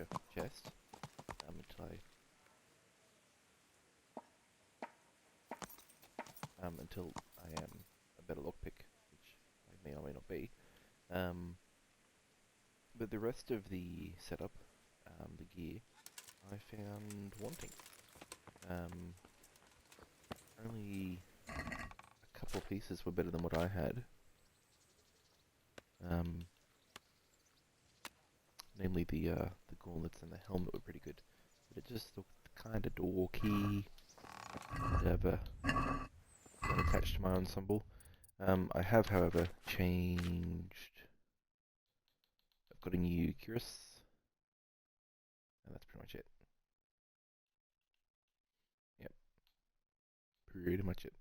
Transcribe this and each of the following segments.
treasure chest until I am a better lockpick, which I may or may not be. But the rest of the setup, the gear, I found wanting. Only a couple of pieces were better than what I had. Namely the gauntlets and the helmet were pretty good, but it just looked kind of dorky to have one attached to my ensemble. I have, however, changed. I've got a new cuirass, and that's pretty much it. Yep, pretty much it.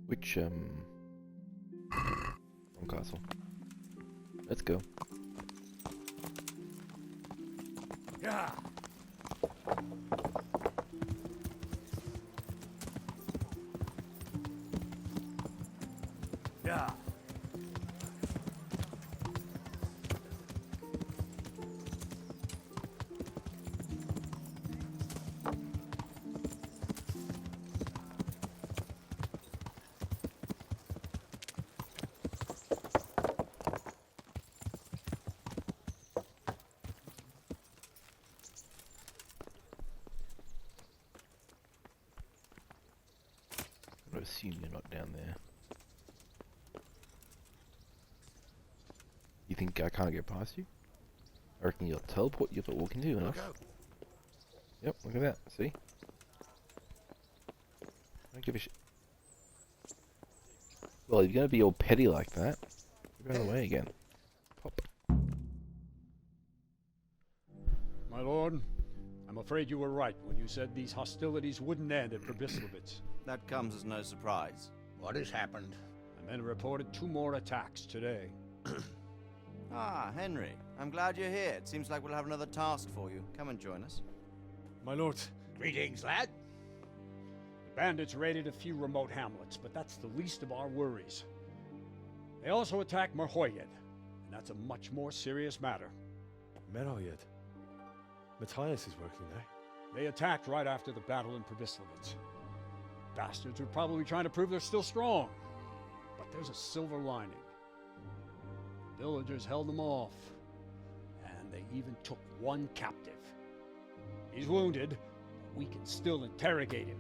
Which, wrong castle. Let's go. Yeah. Yeah. I assume you're not down there. You think I can't get past you? I reckon you'll teleport you if I walk into you enough. Yep, look at that, see? Don't give a shit. Well, if you're gonna be all petty like that, you're going away again. Pop. My lord, I'm afraid you were right when you said these hostilities wouldn't end at Probislavitz. That comes as no surprise. What has happened? The men reported 2 more attacks today. Ah, Henry. I'm glad you're here. It seems like we'll have another task for you. Come and join us. My lord. Greetings, lad. The bandits raided a few remote hamlets, but that's the least of our worries. They also attacked Merhoyed, and that's a much more serious matter. Merhoyed. Matthias is working there. They attacked right after the battle in Probislavitz. Bastards are probably trying to prove they're still strong. But there's a silver lining. The villagers held them off, and they even took 1 captive. He's wounded, but we can still interrogate him.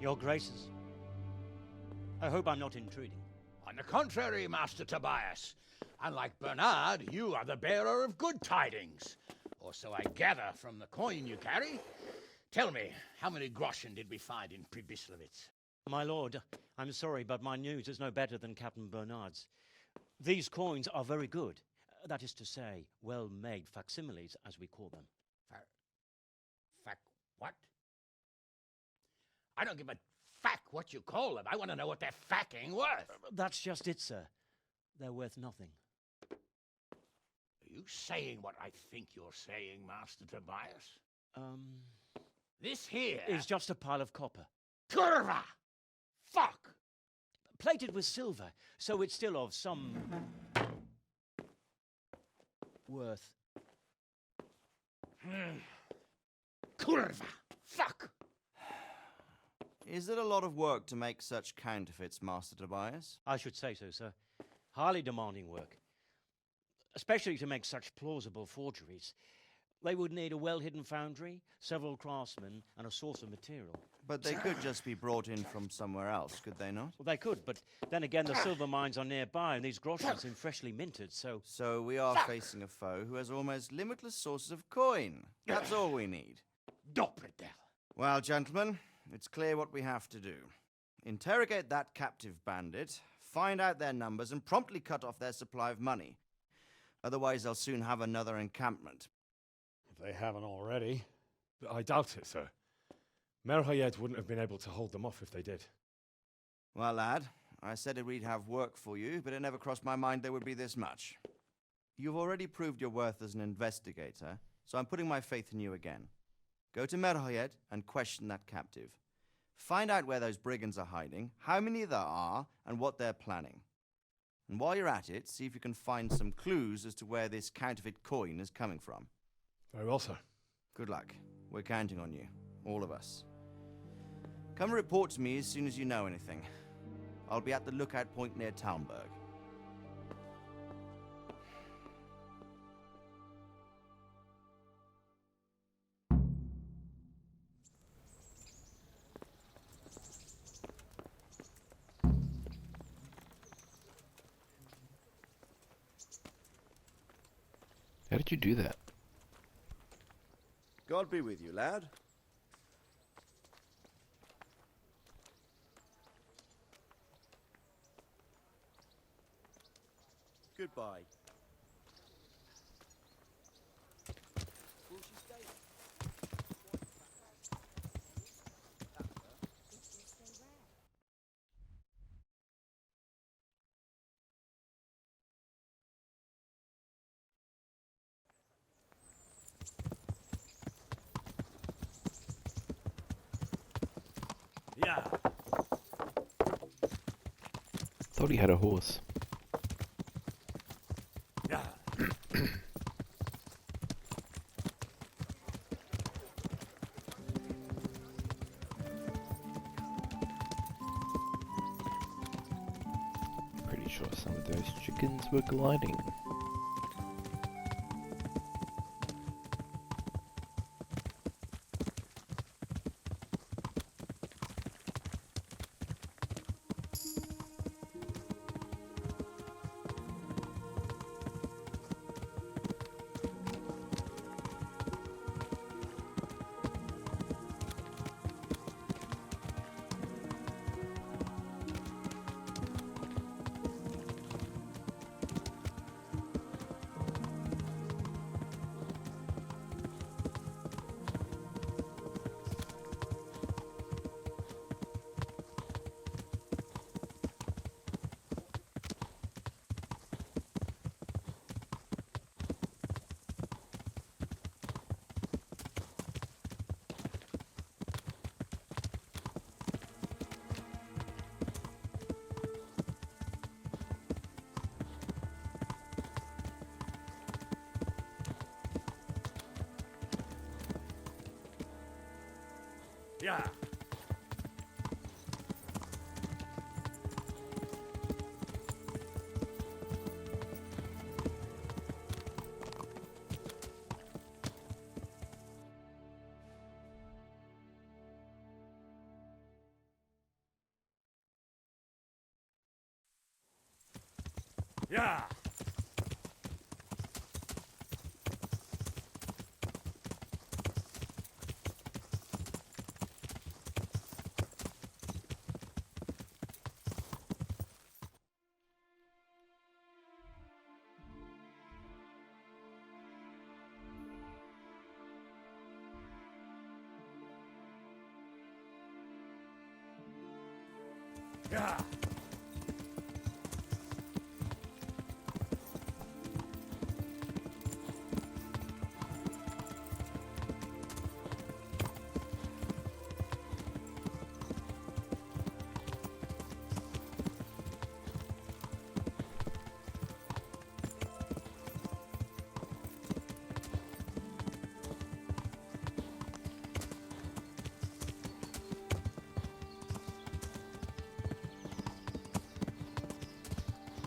Your Graces, I hope I'm not intruding. On the contrary, Master Tobias. Unlike Bernard, you are the bearer of good tidings. Or so I gather from the coin you carry. Tell me, how many groschen did we find in Probislavitz? My lord, I'm sorry, but my news is no better than Captain Bernard's. These coins are very good. That is to say, well-made facsimiles, as we call them. What? I don't give a what you call them. I want to know what they're facking worth. That's just it, sir. They're worth nothing. Are you saying what I think you're saying, Master Tobias? This here is just a pile of copper. Curva! Fuck! Plated with silver, so it's still of some worth. Curva! Fuck! Is it a lot of work to make such counterfeits, Master Tobias? I should say so, sir. Highly demanding work. Especially to make such plausible forgeries. They would need a well-hidden foundry, several craftsmen, and a source of material. But they could just be brought in from somewhere else, could they not? Well, they could, but then again, the silver mines are nearby, and these groschens seem freshly minted, so... So we are facing a foe who has almost limitless sources of coin. That's all we need. Doppeltel. Well, gentlemen, it's clear what we have to do. Interrogate that captive bandit, find out their numbers, and promptly cut off their supply of money. Otherwise, they'll soon have another encampment. If they haven't already. I doubt it, sir. Merhoyed wouldn't have been able to hold them off if they did. Well, lad, I said we'd have work for you, but it never crossed my mind there would be this much. You've already proved your worth as an investigator, so I'm putting my faith in you again. Go to Merhoyed and question that captive. Find out where those brigands are hiding, how many there are, and what they're planning. And while you're at it, see if you can find some clues as to where this counterfeit coin is coming from. Very well, sir. Good luck. We're counting on you. All of us. Come report to me as soon as you know anything. I'll be at the lookout point near Talmberg. How did you do that? God be with you, lad. Goodbye. Yeah. Thought he had a horse. Yeah. Pretty sure some of those chickens were gliding. Yeah. Yeah. Yeah.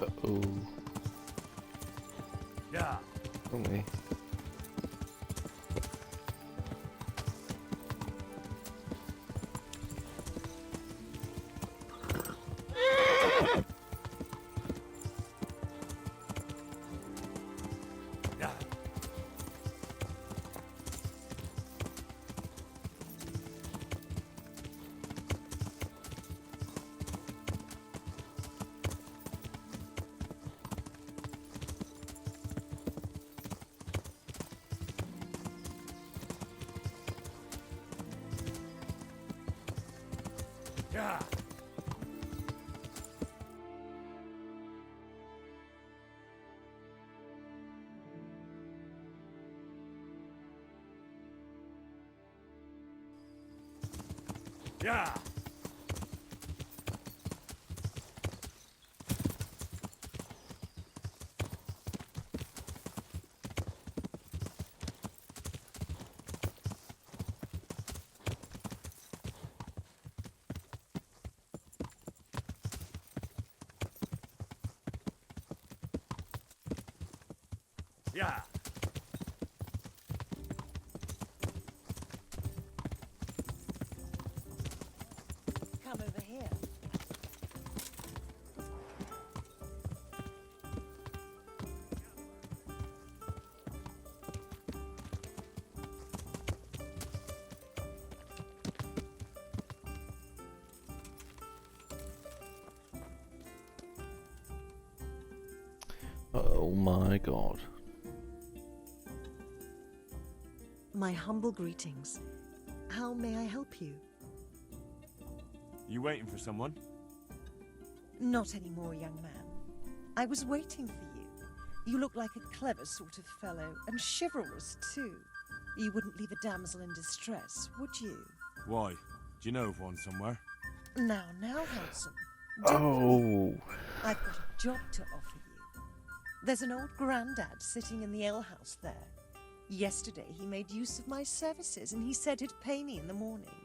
Uh-oh. Yeah. Wrong way. Yeah. Yeah. Yeah. Yeah. Come over here. Oh my god. My humble greetings. How may I help you? You waiting for someone? Not anymore, young man. I was waiting for you. You look like a clever sort of fellow, and chivalrous too. You wouldn't leave a damsel in distress, would you? Why? Do you know of one somewhere? Now, handsome. Don't worry. Oh. I've got a job to offer you. There's an old grandad sitting in the alehouse there. Yesterday he made use of my services and he said he'd pay me in the morning.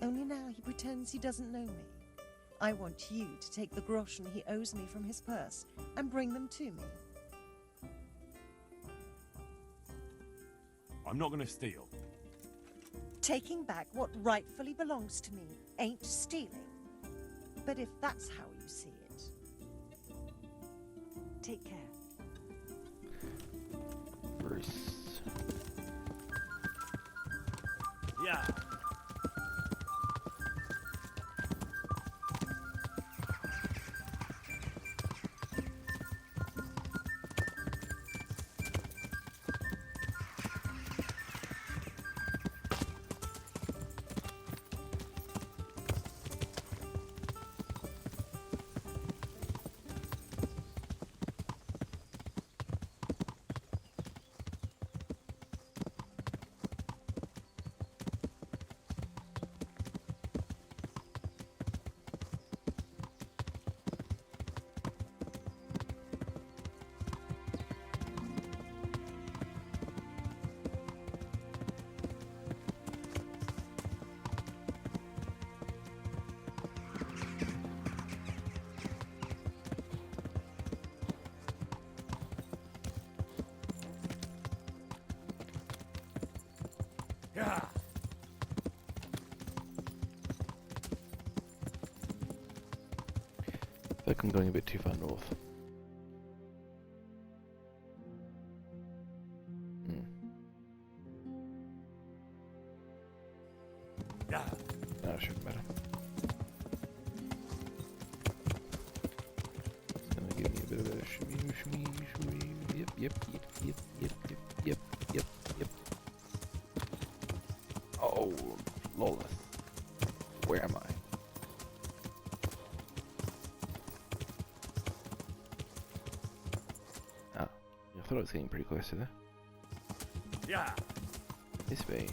Only now he pretends he doesn't know me. I want you to take the groschen he owes me from his purse and bring them to me. I'm not gonna steal. Taking back what rightfully belongs to me ain't stealing. But if that's how you see it, take care. Bruce. Yeah. Yeah. I feel like I'm going a bit too far north. Yeah. No, it shouldn't matter. It's gonna give me a bit of a shimmy, shimmy, shimmy. Yep. Oh, lawless. Where am I? Ah, I thought I was getting pretty close to there. Yeah. This way.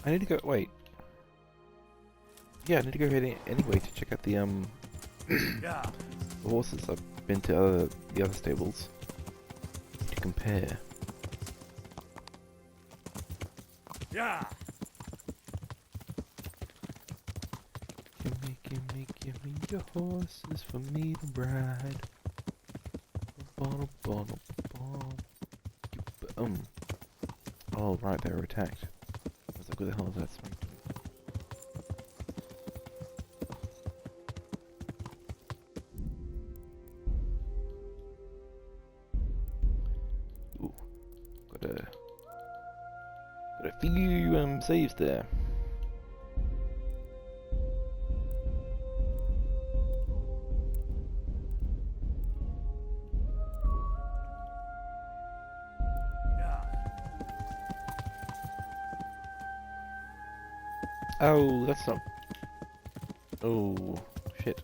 I need to go. Wait. Yeah, I need to go ahead anyway to check out the Yeah. the horses. I've been to the other stables to compare. Yeah. Give me your horses for me to ride. Oh, right, they were attacked. I was like, what the hell is that smoke doing? Ooh, got a few saves there. Oh, that's not. Oh, shit.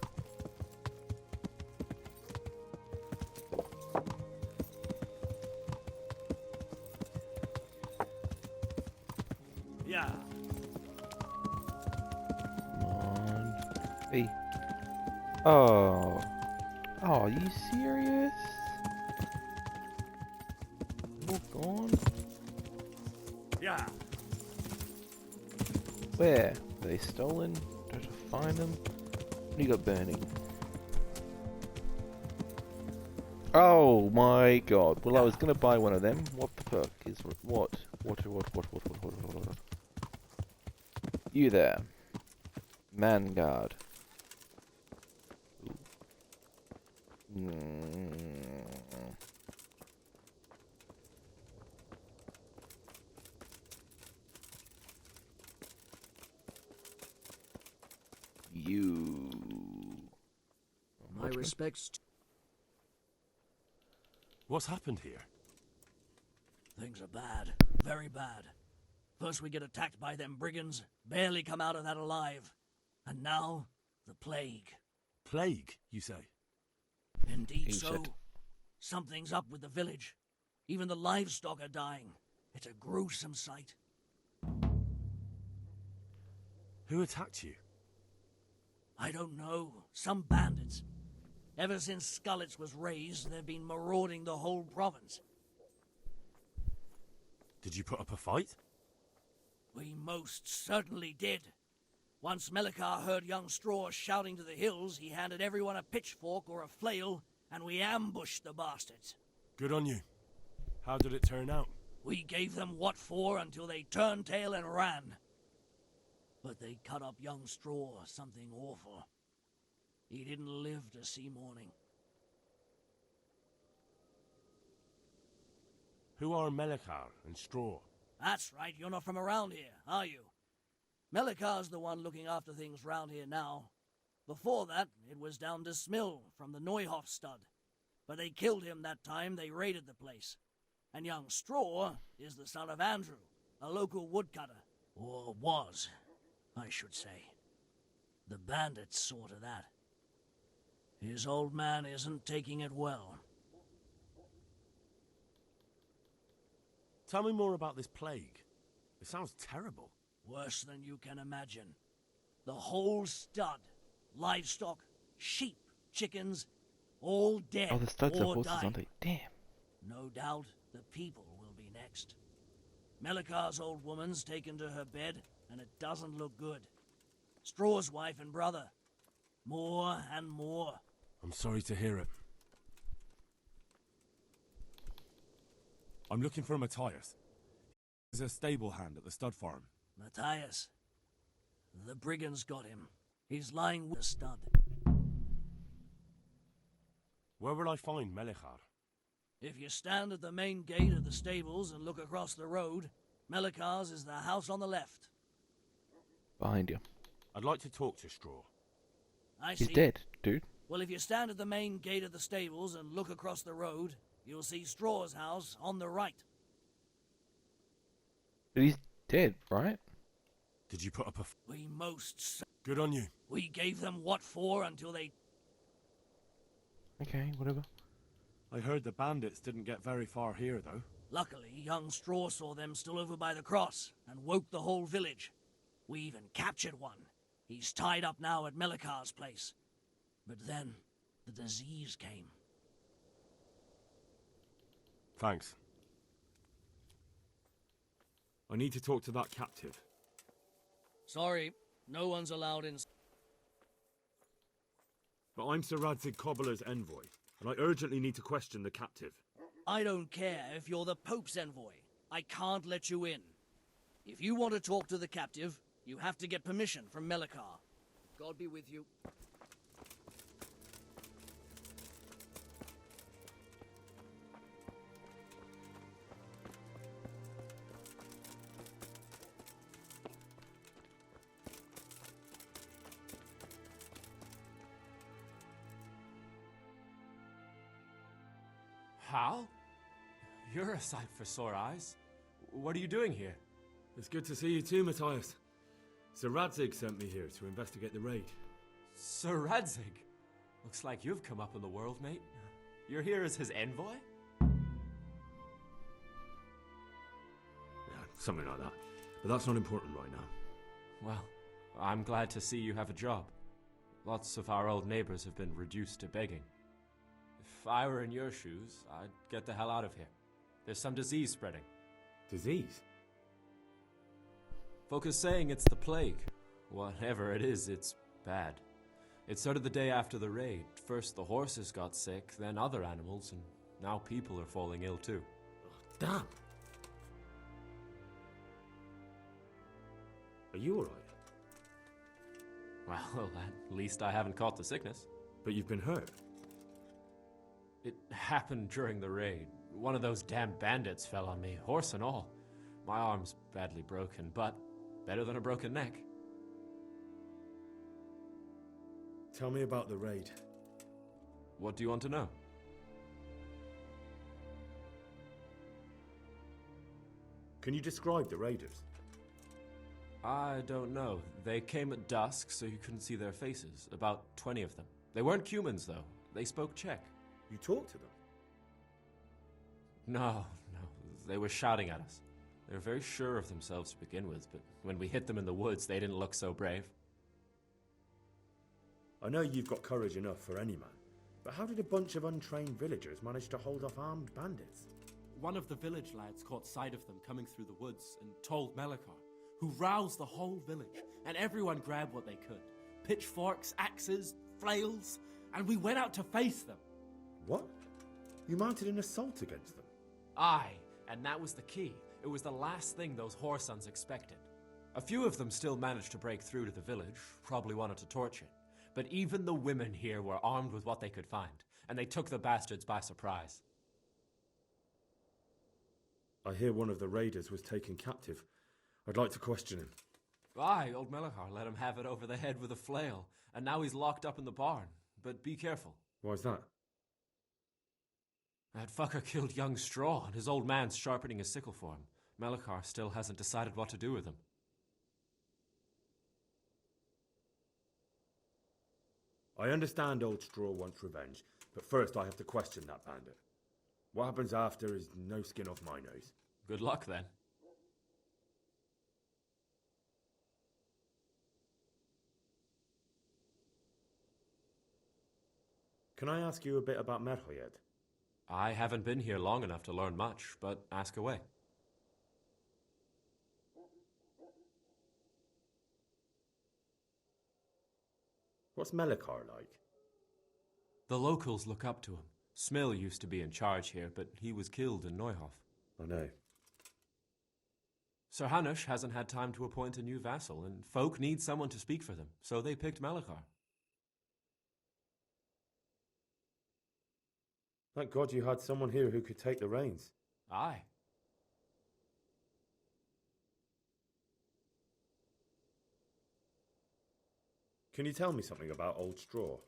Yeah. Come on. Hey. Oh. Oh, are you serious? They're all gone? Yeah. Where? Were they stolen? Don't I find them? What do you got burning? Oh my god. Well, I was gonna buy one of them. What the fuck is what? What? You there. Man guard. You. My respects. What's happened here? Things are bad. Very bad. First we get attacked by them brigands, barely come out of that alive. And now, the plague. Plague, you say? Indeed so. Shit. Something's up with the village. Even the livestock are dying. It's a gruesome sight. Who attacked you? I don't know. Some bandits. Ever since Skullets was raised, they've been marauding the whole province. Did you put up a fight? We most certainly did. Once Melikar heard young Straw shouting to the hills, he handed everyone a pitchfork or a flail, and we ambushed the bastards. Good on you. How did it turn out? We gave them what for until they turned tail and ran. But they cut up young Straw something awful. He didn't live to see morning. Who are Melikar and Straw? That's right, you're not from around here, are you? Melikar's the one looking after things round here now. Before that, it was down to Smill from the Neuhoff stud. But they killed him that time they raided the place. And young Straw is the son of Andrew, a local woodcutter. Or was, I should say. The bandits saw to that. His old man isn't taking it well. Tell me more about this plague. It sounds terrible. Worse than you can imagine. The whole stud, livestock, sheep, chickens, all dead Oh, the studs are or horses, dying. aren't they? Damn. No doubt the people will be next. Melikar's old woman's taken to her bed, and it doesn't look good. Straw's wife and brother. More and more. I'm sorry to hear it. I'm looking for Matthias. He's a stable hand at the stud farm. Matthias. The brigands got him. He's lying with the stud. Where will I find Melikar? If you stand at the main gate of the stables and look across the road, Melikar's is the house on the left. Behind you. I'd like to talk to Straw. I He's see. dead, dude. Well, if you stand at the main gate of the stables and look across the road, you'll see Straw's house on the right. But he's dead, right? Did you put up a We most... Good on you. We gave them what for until they... Okay, whatever. I heard the bandits didn't get very far here, though. Luckily, young Straw saw them still over by the cross and woke the whole village. We even captured one. He's tied up now at Melikar's place. But then, the disease came. Thanks. I need to talk to that captive. Sorry, no one's allowed in... But I'm Sir Radzig Cobbler's envoy, and I urgently need to question the captive. I don't care if you're the Pope's envoy. I can't let you in. If you want to talk to the captive, you have to get permission from Melikar. God be with you. Hal? You're a sight for sore eyes. What are you doing here? It's good to see you too, Matthias. Sir Radzig sent me here to investigate the raid. Sir Radzig? Looks like you've come up in the world, mate. You're here as his envoy? Yeah, something like that. But that's not important right now. Well, I'm glad to see you have a job. Lots of our old neighbors have been reduced to begging. If I were in your shoes, I'd get the hell out of here. There's some disease spreading. Disease? Folk are saying it's the plague. Whatever it is, it's bad. It started the day after the raid. First the horses got sick, then other animals, and now people are falling ill too. Damn. Are you alright? Well, at least I haven't caught the sickness. But you've been hurt. It happened during the raid. One of those damn bandits fell on me, horse and all. My arm's badly broken, but better than a broken neck. Tell me about the raid. What do you want to know? Can you describe the raiders? I don't know. They came at dusk, so you couldn't see their faces. About 20 of them. They weren't humans, though. They spoke Czech. You talked to them? No. They were shouting at us. They were very sure of themselves to begin with, but when we hit them in the woods, they didn't look so brave. I know you've got courage enough for any man, but how did a bunch of untrained villagers manage to hold off armed bandits? One of the village lads caught sight of them coming through the woods and told Melikar, who roused the whole village, and everyone grabbed what they could. Pitchforks, axes, flails, and we went out to face them. What? You mounted an assault against them? Aye, and that was the key. It was the last thing those whoresons expected. A few of them still managed to break through to the village, probably wanted to torch it. But even the women here were armed with what they could find, and they took the bastards by surprise. I hear one of the raiders was taken captive. I'd like to question him. Aye, old Melikar let him have it over the head with a flail, and now he's locked up in the barn. But be careful. Why's that? That fucker killed young Straw, and his old man's sharpening a sickle for him. Melikar still hasn't decided what to do with him. I understand old Straw wants revenge, but first I have to question that bandit. What happens after is no skin off my nose. Good luck, then. Can I ask you a bit about Merhoyed? I haven't been here long enough to learn much, but ask away. What's Melikar like? The locals look up to him. Smill used to be in charge here, but he was killed in Neuhof. I know. Sir Hanush hasn't had time to appoint a new vassal, and folk need someone to speak for them, so they picked Melikar. Thank God you had someone here who could take the reins. Aye. Can you tell me something about Old Straw?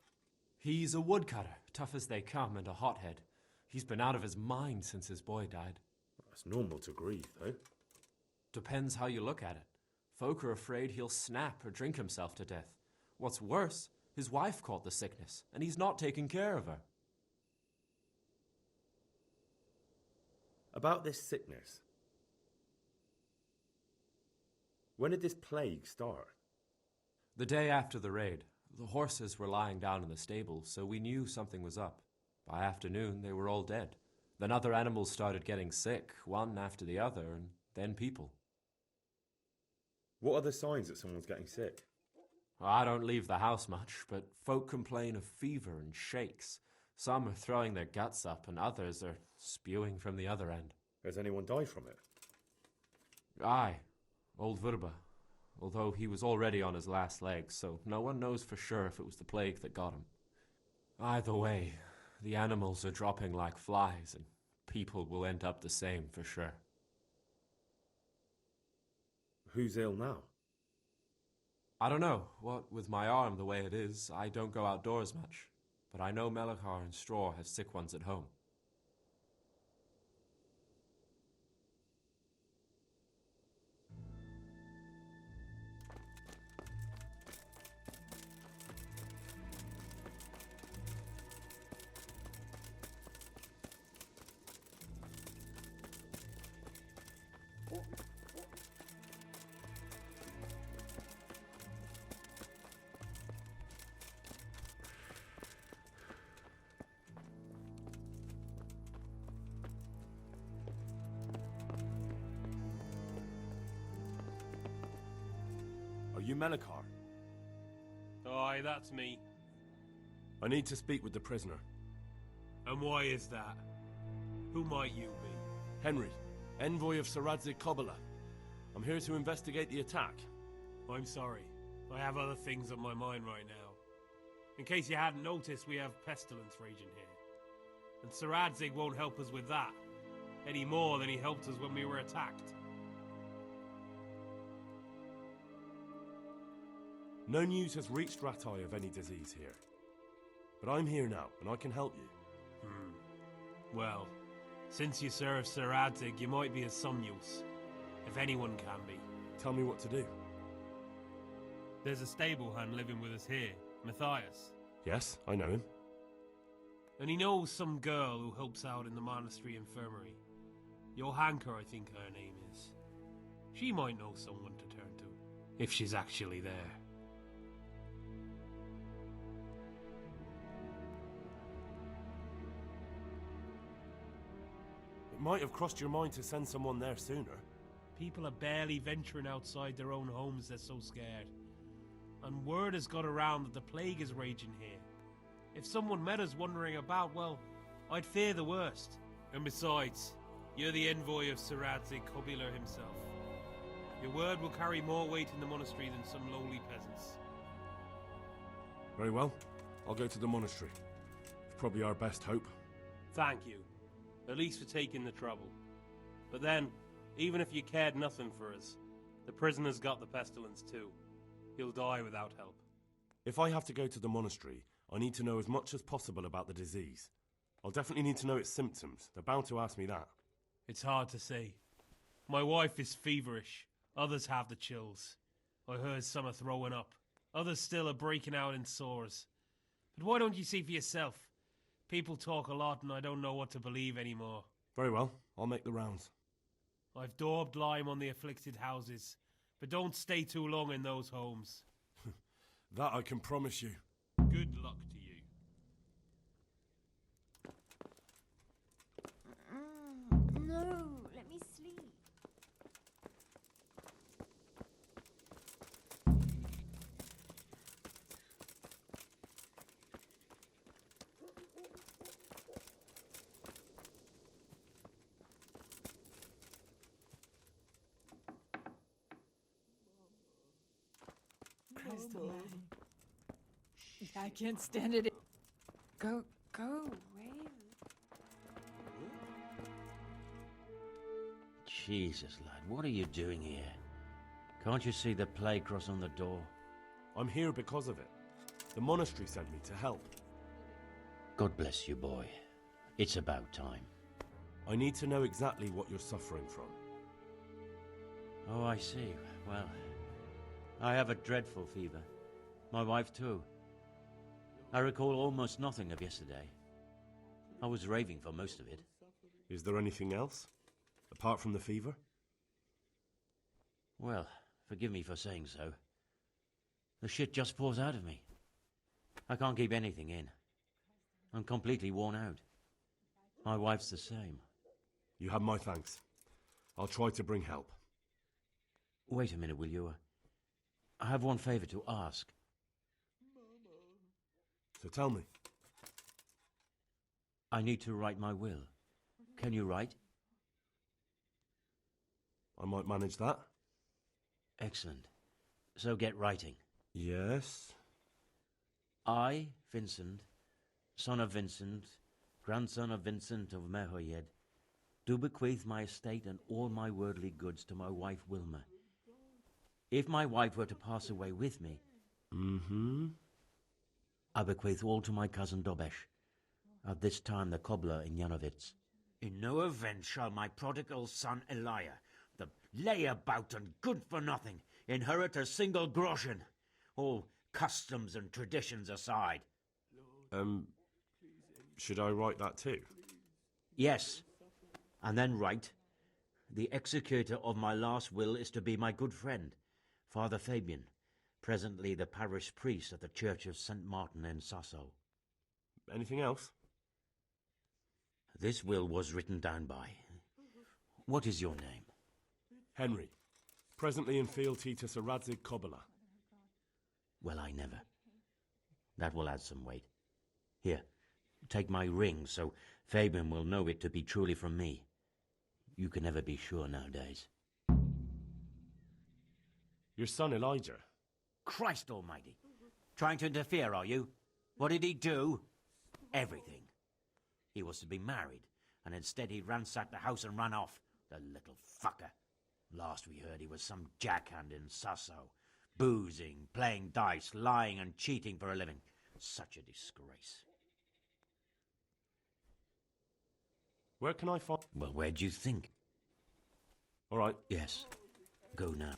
He's a woodcutter, tough as they come, and a hothead. He's been out of his mind since his boy died. That's normal to grieve, though. Depends how you look at it. Folk are afraid he'll snap or drink himself to death. What's worse, his wife caught the sickness, and he's not taking care of her. About this sickness. When did this plague start? The day after the raid. The horses were lying down in the stable, so we knew something was up. By afternoon, they were all dead. Then other animals started getting sick, one after the other, and then people. What are the signs that someone's getting sick? I don't leave the house much, but folk complain of fever and shakes. Some are throwing their guts up, and others are spewing from the other end. Has anyone died from it? Aye, old Vurba. Although he was already on his last legs, so no one knows for sure if it was the plague that got him. Either way, the animals are dropping like flies, and people will end up the same for sure. Who's ill now? I don't know. What with my arm the way it is, I don't go outdoors much. But I know Melikar and Straw have sick ones at home. Are you Melikar? Aye, that's me. I need to speak with the prisoner. And why is that? Who might you be? Henry, envoy of Sir Radzig Kobyla. I'm here to investigate the attack. I'm sorry. I have other things on my mind right now. In case you hadn't noticed, we have pestilence raging here. And Sir Radzig won't help us with that, any more than he helped us when we were attacked. No news has reached Ratai of any disease here. But I'm here now, and I can help you. Well, since you serve Sir Radzig, you might be of some use. If anyone can be. Tell me what to do. There's a stable hand living with us here, Matthias. Yes, I know him. And he knows some girl who helps out in the monastery infirmary. Johanka, I think her name is. She might know someone to turn to, if she's actually there. It might have crossed your mind to send someone there sooner. People are barely venturing outside their own homes, they're so scared. And word has got around that the plague is raging here. If someone met us wandering about, well, I'd fear the worst. And besides, you're the envoy of Sir Radzig Kobyla himself. Your word will carry more weight in the monastery than some lowly peasants. Very well. I'll go to the monastery. It's probably our best hope. Thank you. At least for taking the trouble. But then, even if you cared nothing for us, the prisoner's got the pestilence too. He'll die without help. If I have to go to the monastery, I need to know as much as possible about the disease. I'll definitely need to know its symptoms. They're bound to ask me that. It's hard to say. My wife is feverish. Others have the chills. I heard some are throwing up. Others still are breaking out in sores. But why don't you see for yourself? People talk a lot and I don't know what to believe anymore. Very well. I'll make the rounds. I've daubed lime on the afflicted houses, but don't stay too long in those homes. That I can promise you. Good luck to you. No, let me sleep. I can't stand it. Go away. Jesus, lad, what are you doing here? Can't you see the plague cross on the door? I'm here because of it. The monastery sent me to help. God bless you, boy. It's about time. I need to know exactly what you're suffering from. Oh, I see. Well, I have a dreadful fever. My wife, too. I recall almost nothing of yesterday. I was raving for most of it. Is there anything else? Apart from the fever? Well, forgive me for saying so. The shit just pours out of me. I can't keep anything in. I'm completely worn out. My wife's the same. You have my thanks. I'll try to bring help. Wait a minute, will you? I have one favor to ask. So tell me. I need to write my will. Can you write? I might manage that. Excellent. So get writing. Yes? I, Vincent, son of Vincent, grandson of Vincent of Merhoyed, do bequeath my estate and all my worldly goods to my wife Wilma. If my wife were to pass away with me, I bequeath all to my cousin Dobesh, at this time the cobbler in Janovitz. In no event shall my prodigal son Elia, the layabout and good-for-nothing, inherit a single groschen, all customs and traditions aside. Should I write that too? Yes, and then write, the executor of my last will is to be my good friend, Father Fabian, presently the parish priest at the Church of St. Martin in Sasso. Anything else? This will was written down by. What is your name? Henry, presently in fealty to Sir Radzig Kobyla. Well, I never. That will add some weight. Here, take my ring so Fabian will know it to be truly from me. You can never be sure nowadays. Your son Elijah? Christ almighty! Trying to interfere, are you? What did he do? Everything. He was to be married, and instead he ransacked the house and ran off. The little fucker. Last we heard he was some jackhand in Sasso. Boozing, playing dice, lying and cheating for a living. Such a disgrace. Where can I find... Well, where do you think? All right. Yes. Go now.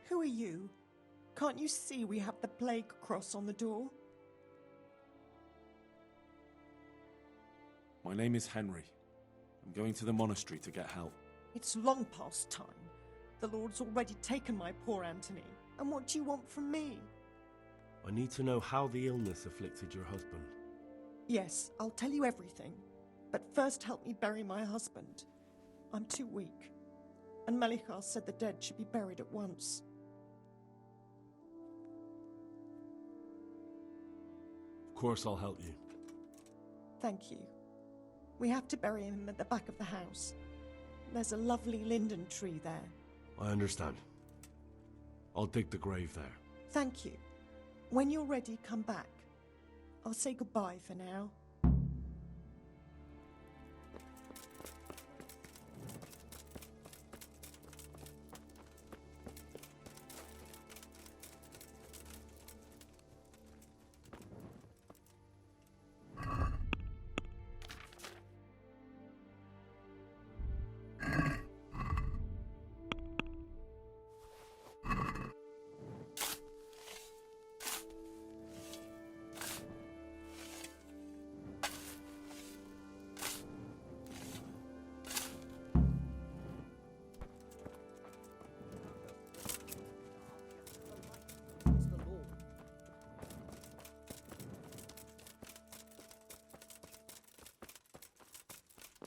Who are you? Can't you see we have the plague cross on the door? My name is Henry. I'm going to the monastery to get help. It's long past time. The Lord's already taken my poor Anthony. And what do you want from me? I need to know how the illness afflicted your husband. Yes, I'll tell you everything. But first help me bury my husband. I'm too weak. And Melichar said the dead should be buried at once. Of course I'll help you. Thank you. We have to bury him at the back of the house. There's a lovely linden tree there. I understand. I'll dig the grave there. Thank you. When you're ready, come back. I'll say goodbye for now.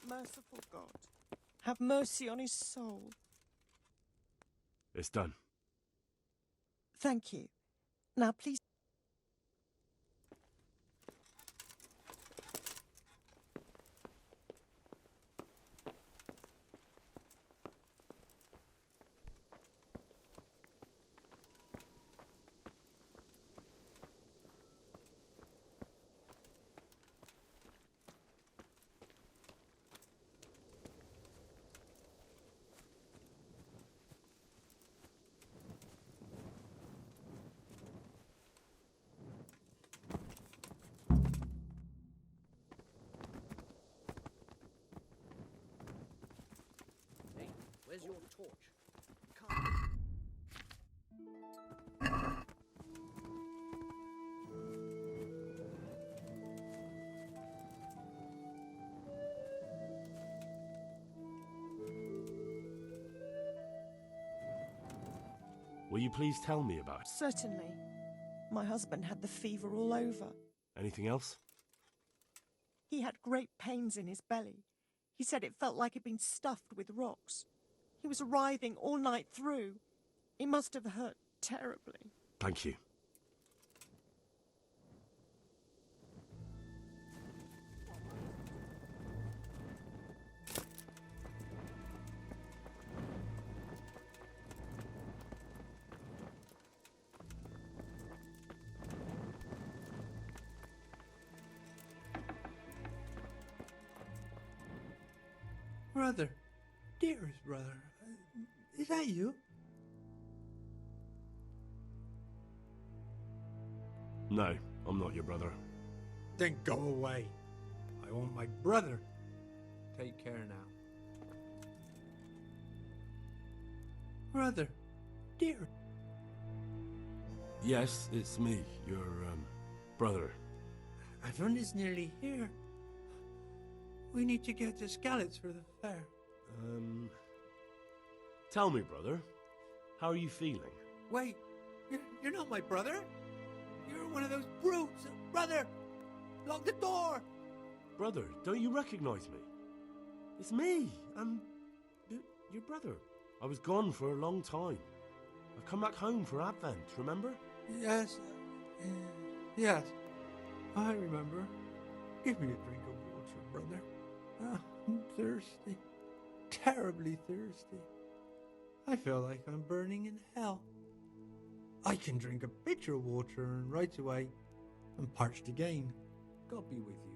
Merciful God, have mercy on his soul. It's done. Thank you. Now please... Where's your torch? Will you please tell me about it? Certainly. My husband had the fever all over. Anything else? He had great pains in his belly. He said it felt like he'd been stuffed with rocks. He was writhing all night through. It must have hurt terribly. Thank you. Brother, Dearest brother, is that you? No, I'm not your brother. Then go away. I want my brother. Take care now. Brother, dear. Yes, it's me, your, brother. Everyone is nearly here. We need to get to Skalitz for the fair. Tell me, brother, how are you feeling? Wait, you're not my brother? You're one of those brutes! Brother! Lock the door! Brother, don't you recognize me? It's me. I'm your brother. I was gone for a long time. I've come back home for Advent, remember? Yes. Yes. I remember. Give me a drink of water, brother. I'm thirsty. Terribly thirsty. I feel like I'm burning in hell. I can drink a pitcher of water and right away I'm parched again. God be with you.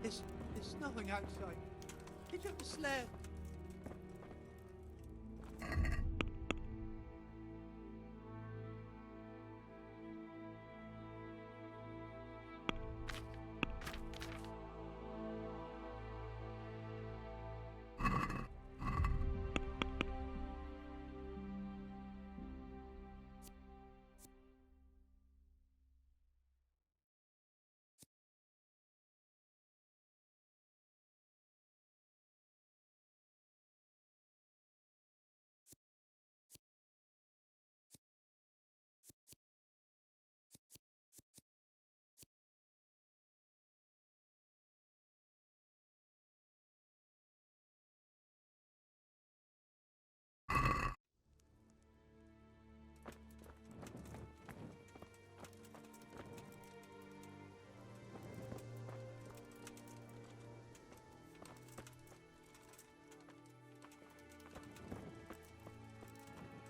There's nothing outside. Get you up the sled.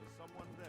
There's someone there.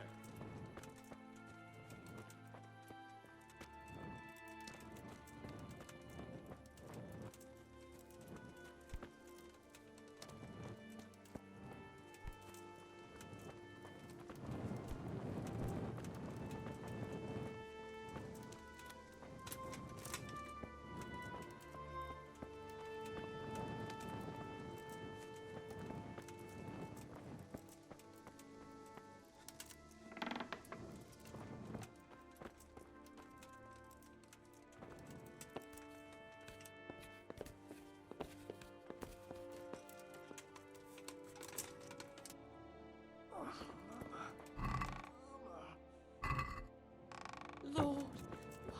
Lord,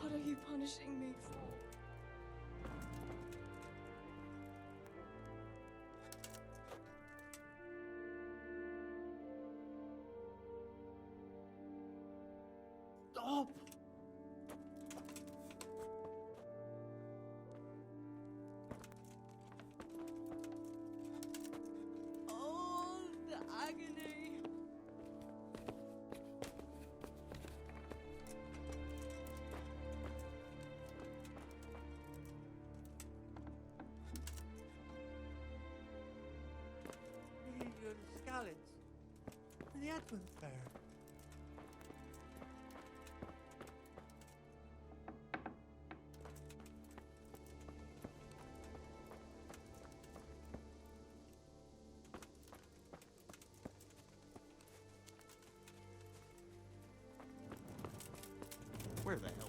what are you punishing me for? Stop! Oh, the agony! We need to go to Skalitz. For the Advent fair. Where the hell?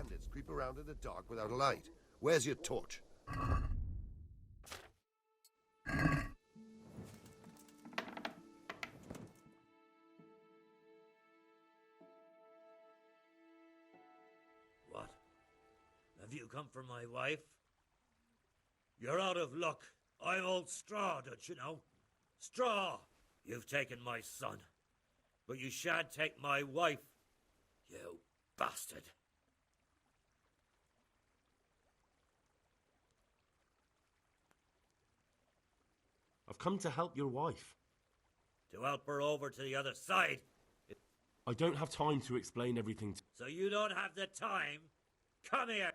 bandits creep around in the dark without a light. Where's your torch? What? Have you come for my wife? You're out of luck. I'm old Straw, don't you know? Straw! You've taken my son. But you shan't take my wife, you bastard. I've come to help your wife. To help her over to the other side. I don't have time to explain everything to... So you don't have the time? Come here!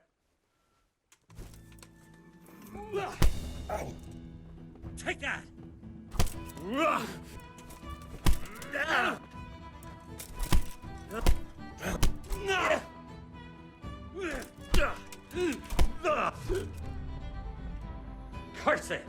Take that! Curse it!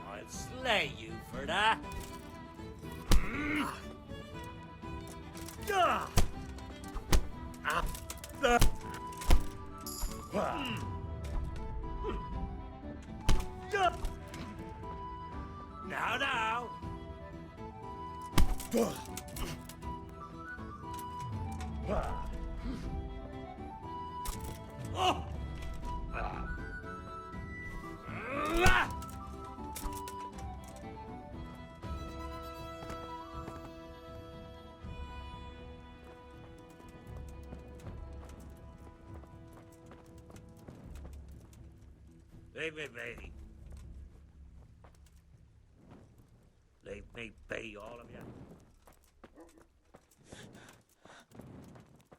I'll slay you for that. Now. Leave me be. Leave me be, all of you.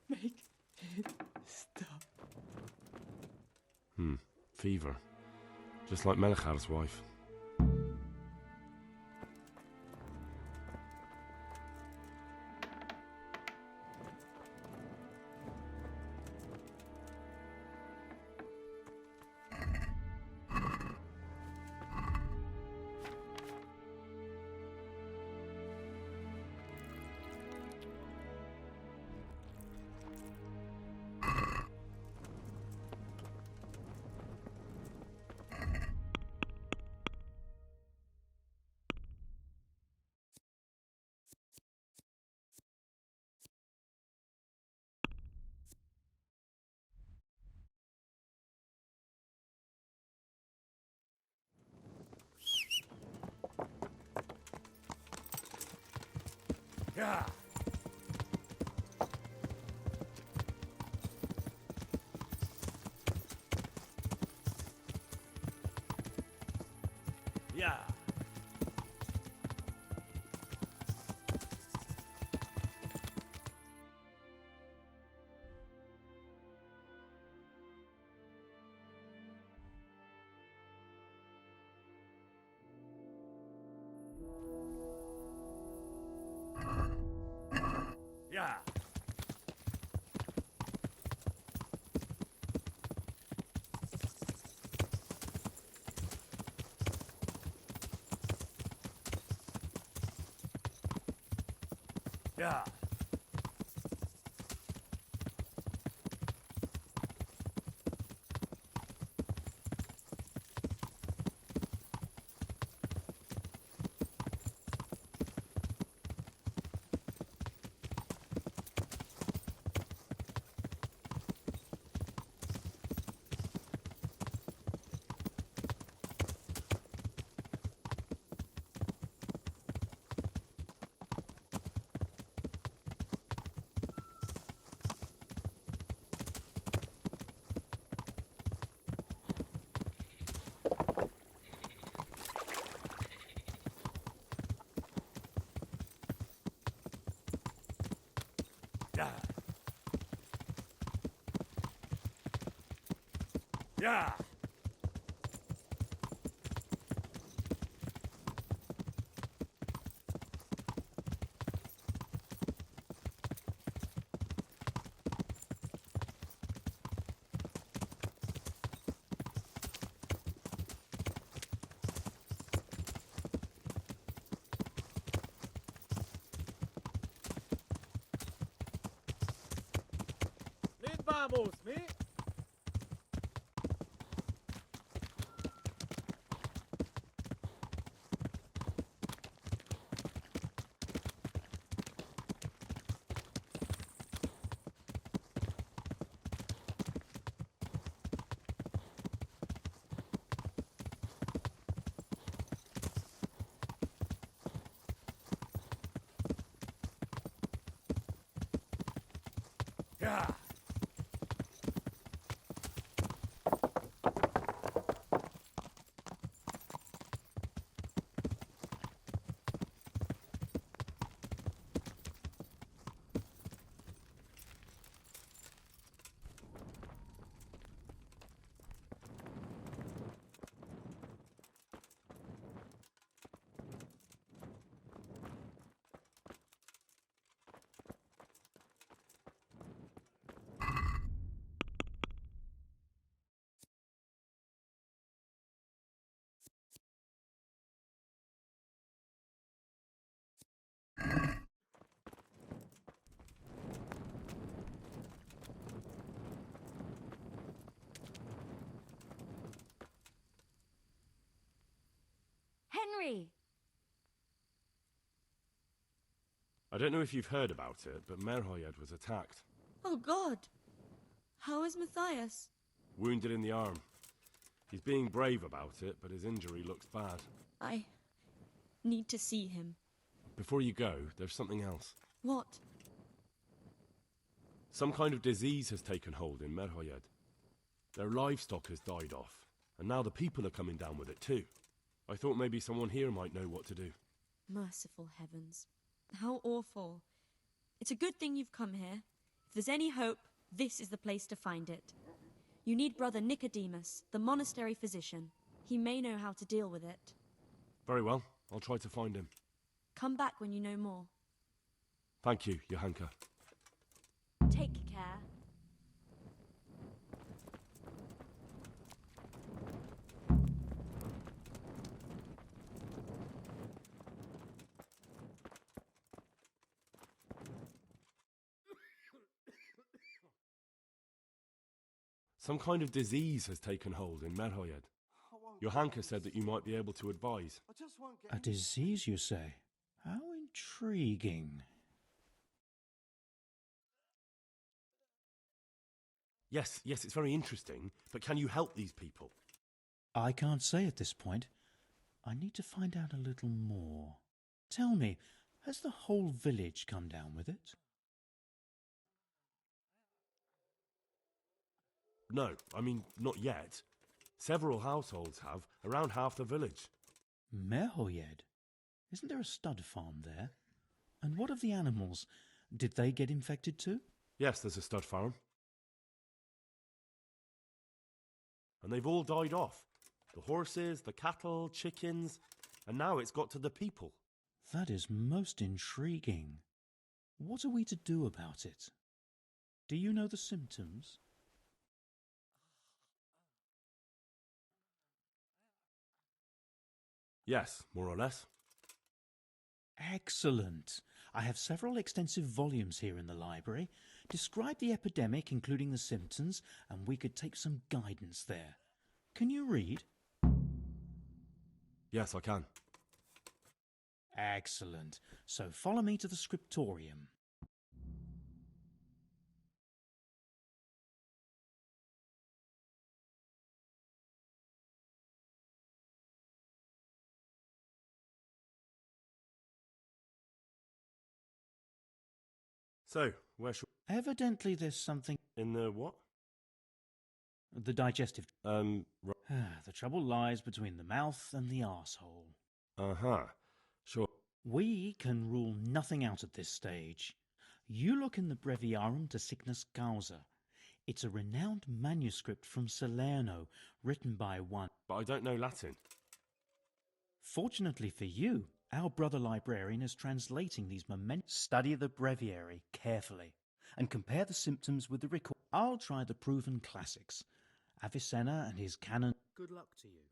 Make it stop. Fever. Just like Melichar's wife. Yeah. Yeah. Yeah. Yeah. Yeah! Need vamos, me? Yeah! Henry! I don't know if you've heard about it, but Merhoyed was attacked. Oh, God. How is Matthias? Wounded in the arm. He's being brave about it, but his injury looks bad. I need to see him. Before you go, there's something else. What? Some kind of disease has taken hold in Merhoyed. Their livestock has died off, and now the people are coming down with it too. I thought maybe someone here might know what to do. Merciful heavens. How awful. It's a good thing you've come here. If there's any hope, this is the place to find it. You need Brother Nicodemus, the monastery physician. He may know how to deal with it. Very well, I'll try to find him. Come back when you know more. Thank you, Johanka. Take care. Some kind of disease has taken hold in Merhoyed. Johanka said that you might be able to advise. A disease, you say? How intriguing. Yes, it's very interesting, but can you help these people? I can't say at this point. I need to find out a little more. Tell me, has the whole village come down with it? No, I mean, not yet. Several households have, around half the village. Merhoyed? Isn't there a stud farm there? And what of the animals? Did they get infected too? Yes, there's a stud farm. And they've all died off. The horses, the cattle, chickens, and now it's got to the people. That is most intriguing. What are we to do about it? Do you know the symptoms? Yes, more or less. Excellent. I have several extensive volumes here in the library. Describe the epidemic, including the symptoms, and we could take some guidance there. Can you read? Yes, I can. Excellent. So follow me to the scriptorium. So, where should... Evidently there's something... In the what? The digestive... Right. The trouble lies between the mouth and the arsehole. Uh-huh. Sure. We can rule nothing out at this stage. You look in the breviarum to sickness causa. It's a renowned manuscript from Salerno, written by one... But I don't know Latin. Fortunately for you, our brother librarian is translating these momentous... Study the breviary carefully and compare the symptoms with the record. I'll try the proven classics. Avicenna and his canon... Good luck to you.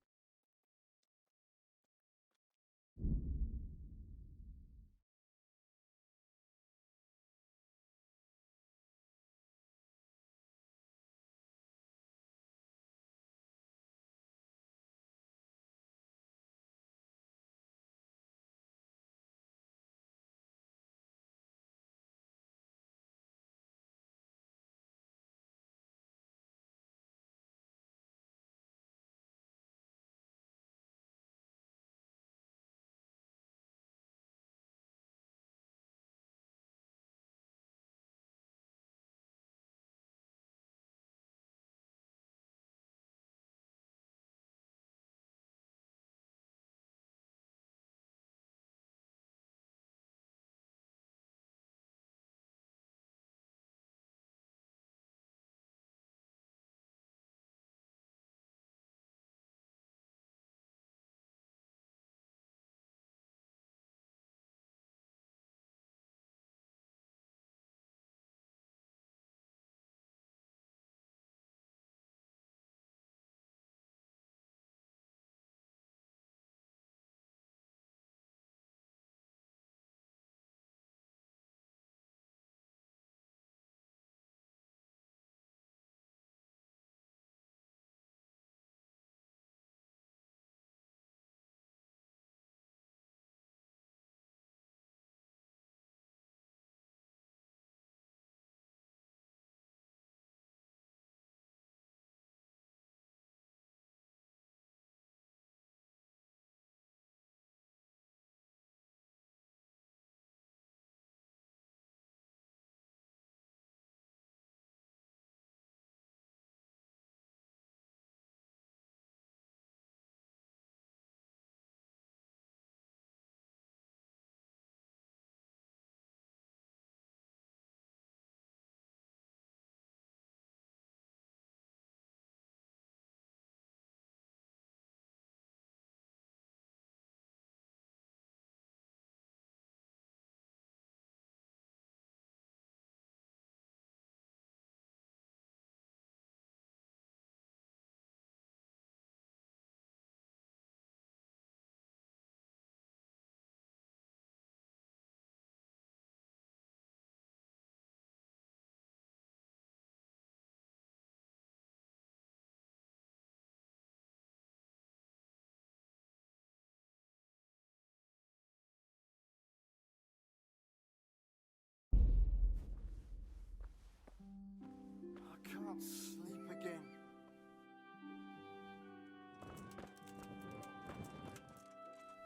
I can't sleep again.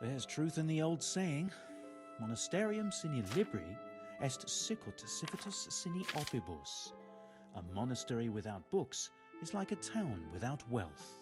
There's truth in the old saying, Monasterium sine libri est sicut civitas sine opibus. A monastery without books is like a town without wealth.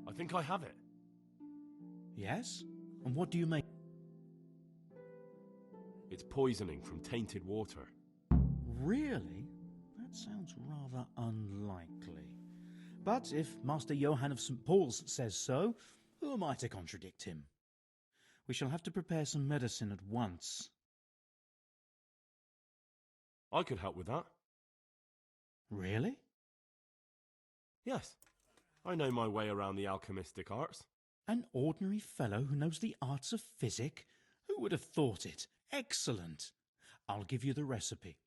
I think I have it. Yes? And what do you make? It's poisoning from tainted water. Really? That sounds rather unlikely. But if Master Johann of St. Paul's says so, who am I to contradict him? We shall have to prepare some medicine at once. I could help with that. Really? Yes. I know my way around the alchemistic arts. An ordinary fellow who knows the arts of physic? Who would have thought it? Excellent. I'll give you the recipe,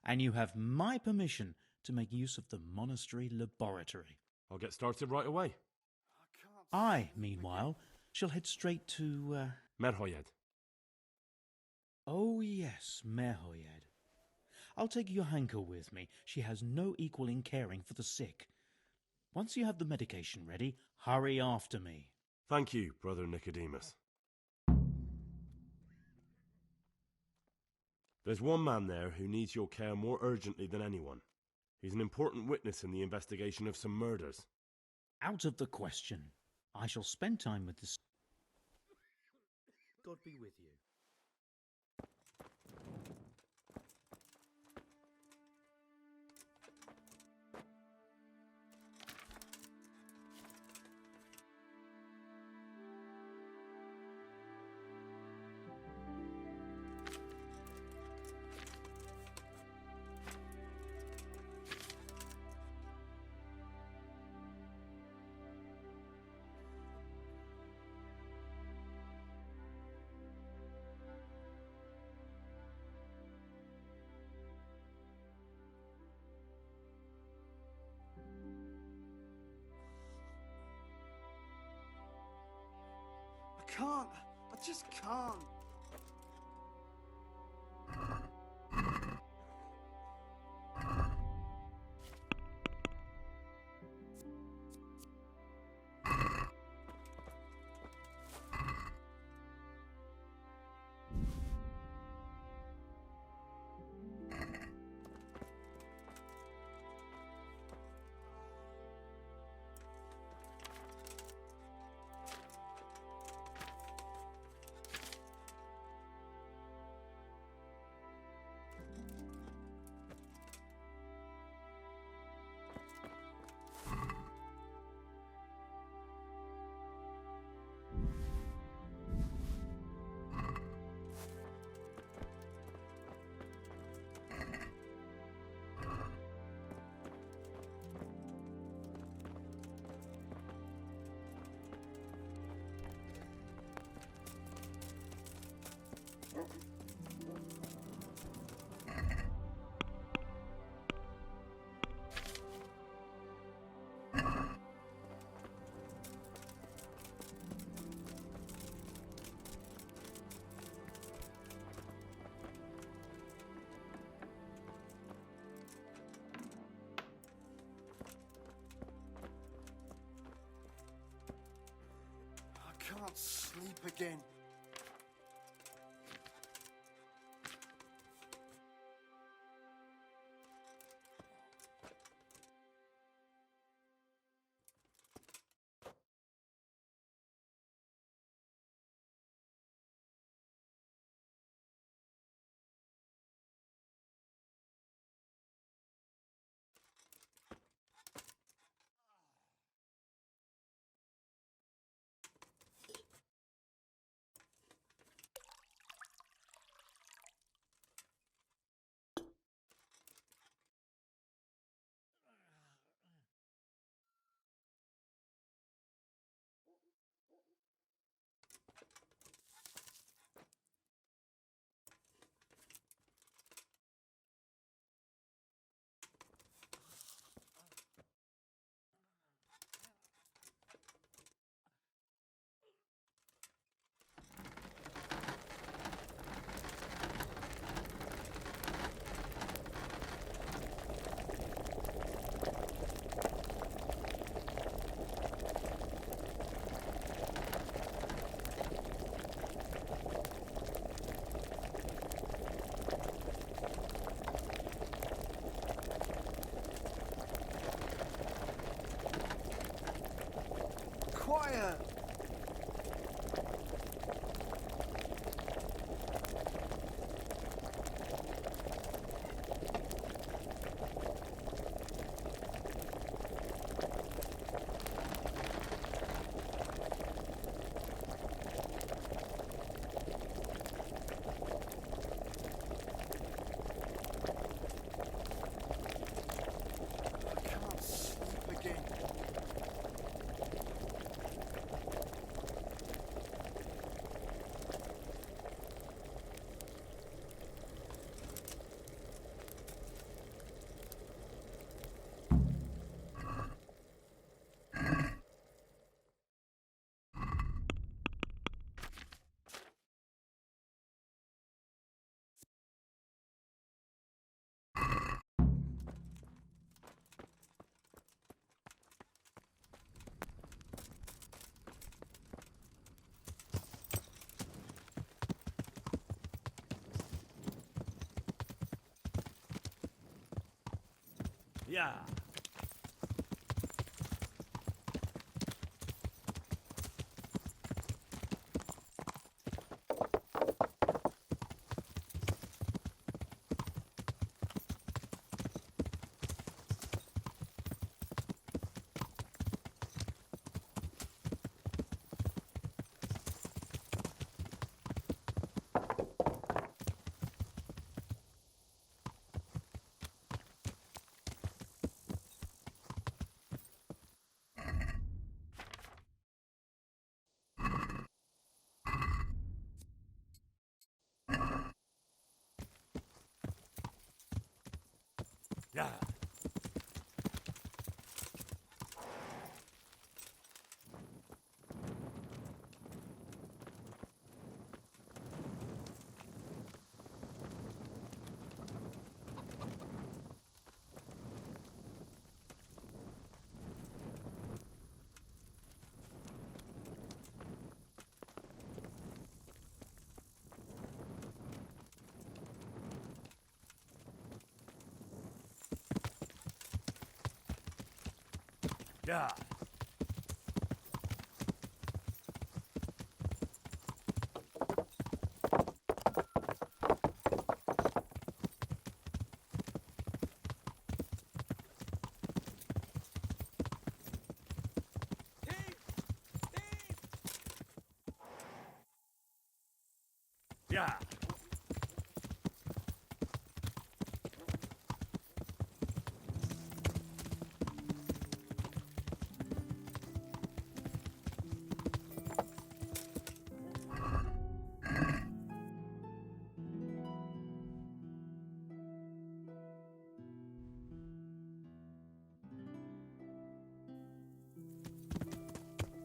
and you have my permission to make use of the monastery laboratory. I'll get started right away. I, meanwhile, shall head straight to, Merhoyed. Oh, yes, Merhoyed. I'll take Johanka with me. She has no equal in caring for the sick. Once you have the medication ready, hurry after me. Thank you, Brother Nicodemus. There's one man there who needs your care more urgently than anyone. He's an important witness in the investigation of some murders. Out of the question. I shall spend time with this. God be with you. I can't. I just can't. I can't sleep again. Fire! I can't sleep again. Yeah. Yeah. Yeah. Yeah.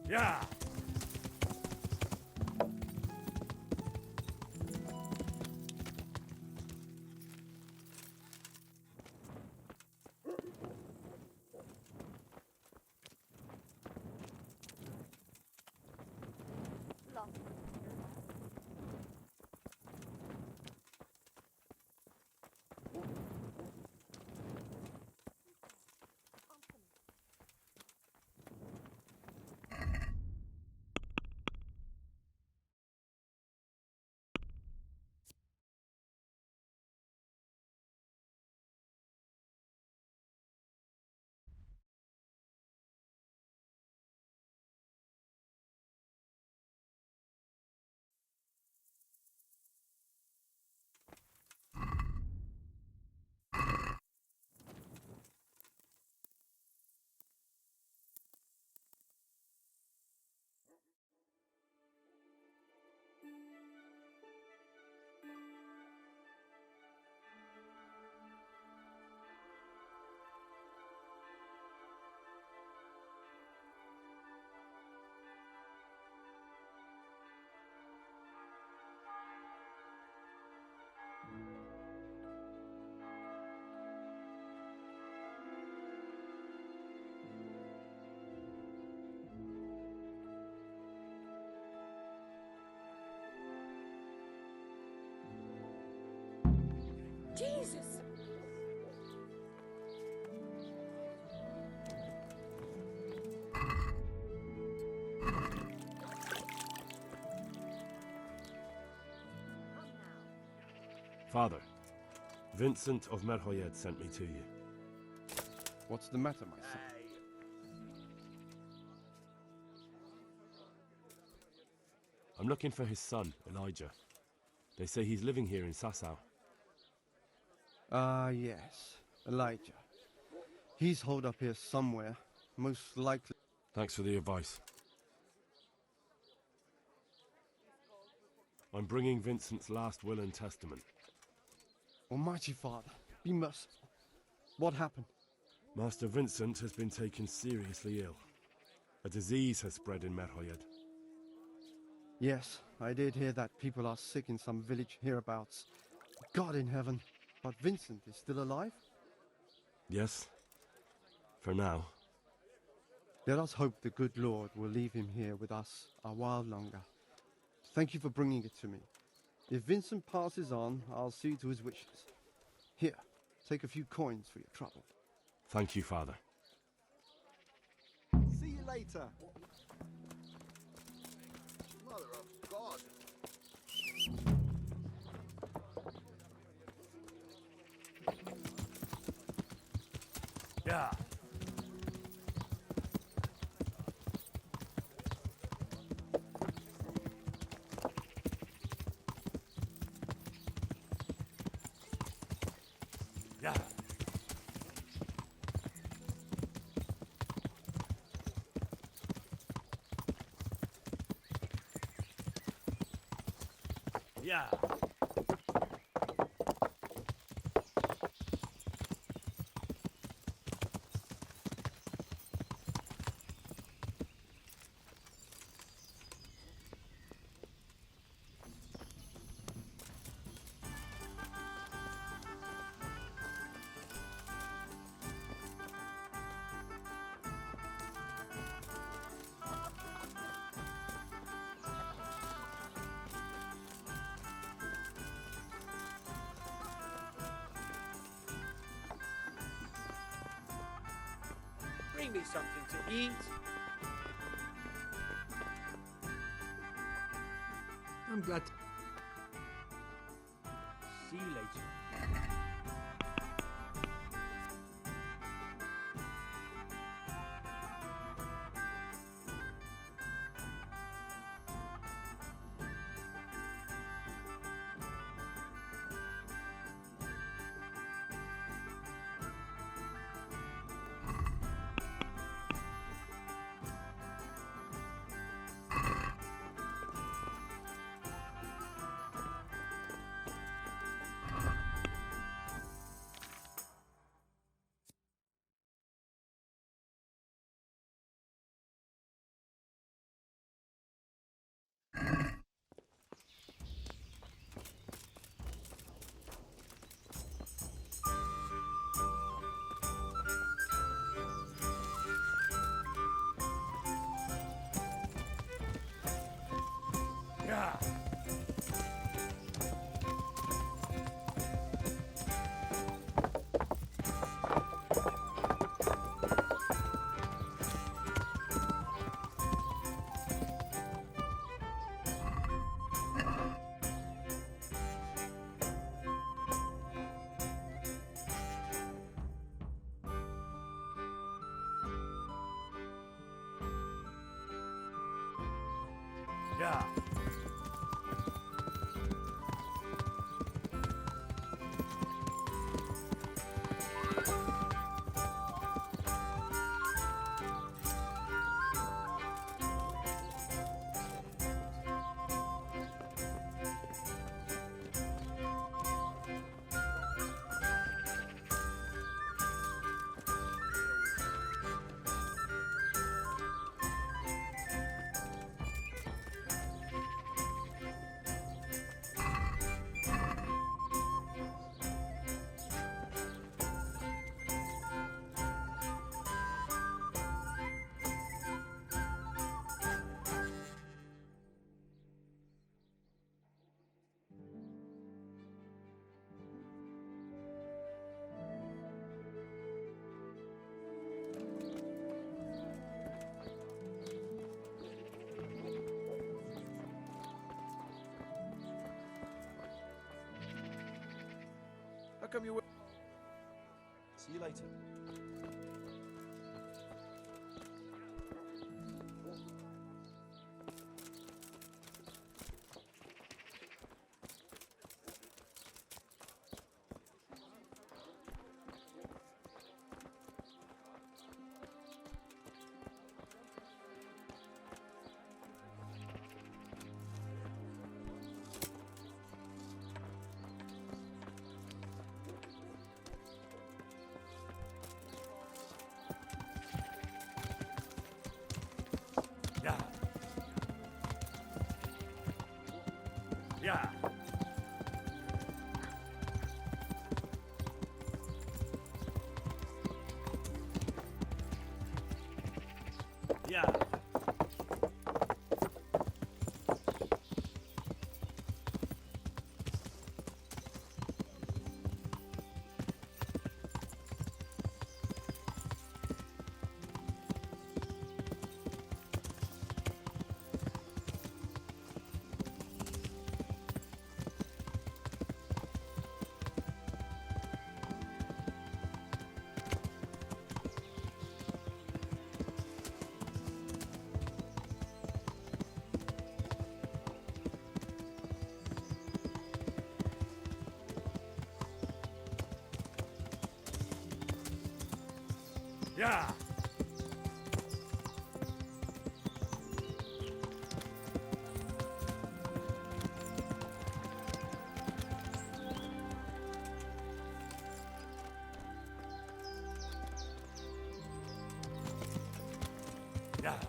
Yeah. Father, Vincent of Merhoyed sent me to you. What's the matter, my son? I'm looking for his son, Elijah. They say he's living here in Sasau. Ah, yes. Elijah. He's holed up here somewhere. Most likely. Thanks for the advice. I'm bringing Vincent's last will and testament. Almighty Father, be merciful. What happened? Master Vincent has been taken seriously ill. A disease has spread in Merhoyed. Yes, I did hear that people are sick in some village hereabouts. God in heaven, but Vincent is still alive? Yes, for now. Let us hope the good Lord will leave him here with us a while longer. Thank you for bringing it to me. If Vincent passes on, I'll see to his wishes. Here, take a few coins for your trouble. Thank you, Father. See you later. Mother of God. Yeah. Yeah. Yeah. Bring me something to eat. I'm glad to... See you later. Yeah. Yeah. come you... See you later. Yeah. Yeah. Yeah. Yeah. Yeah.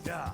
Yeah.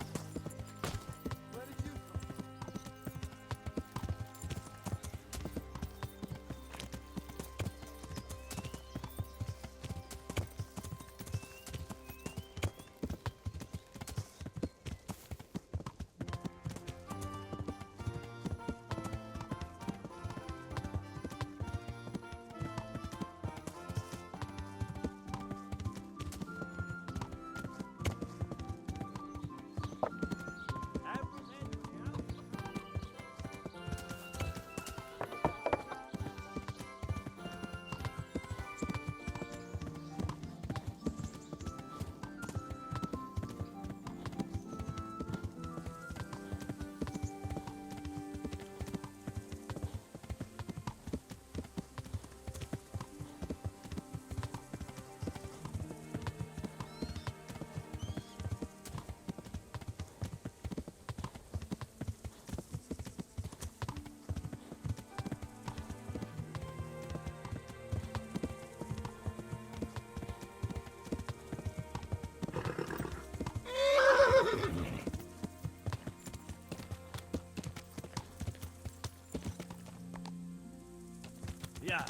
Yeah.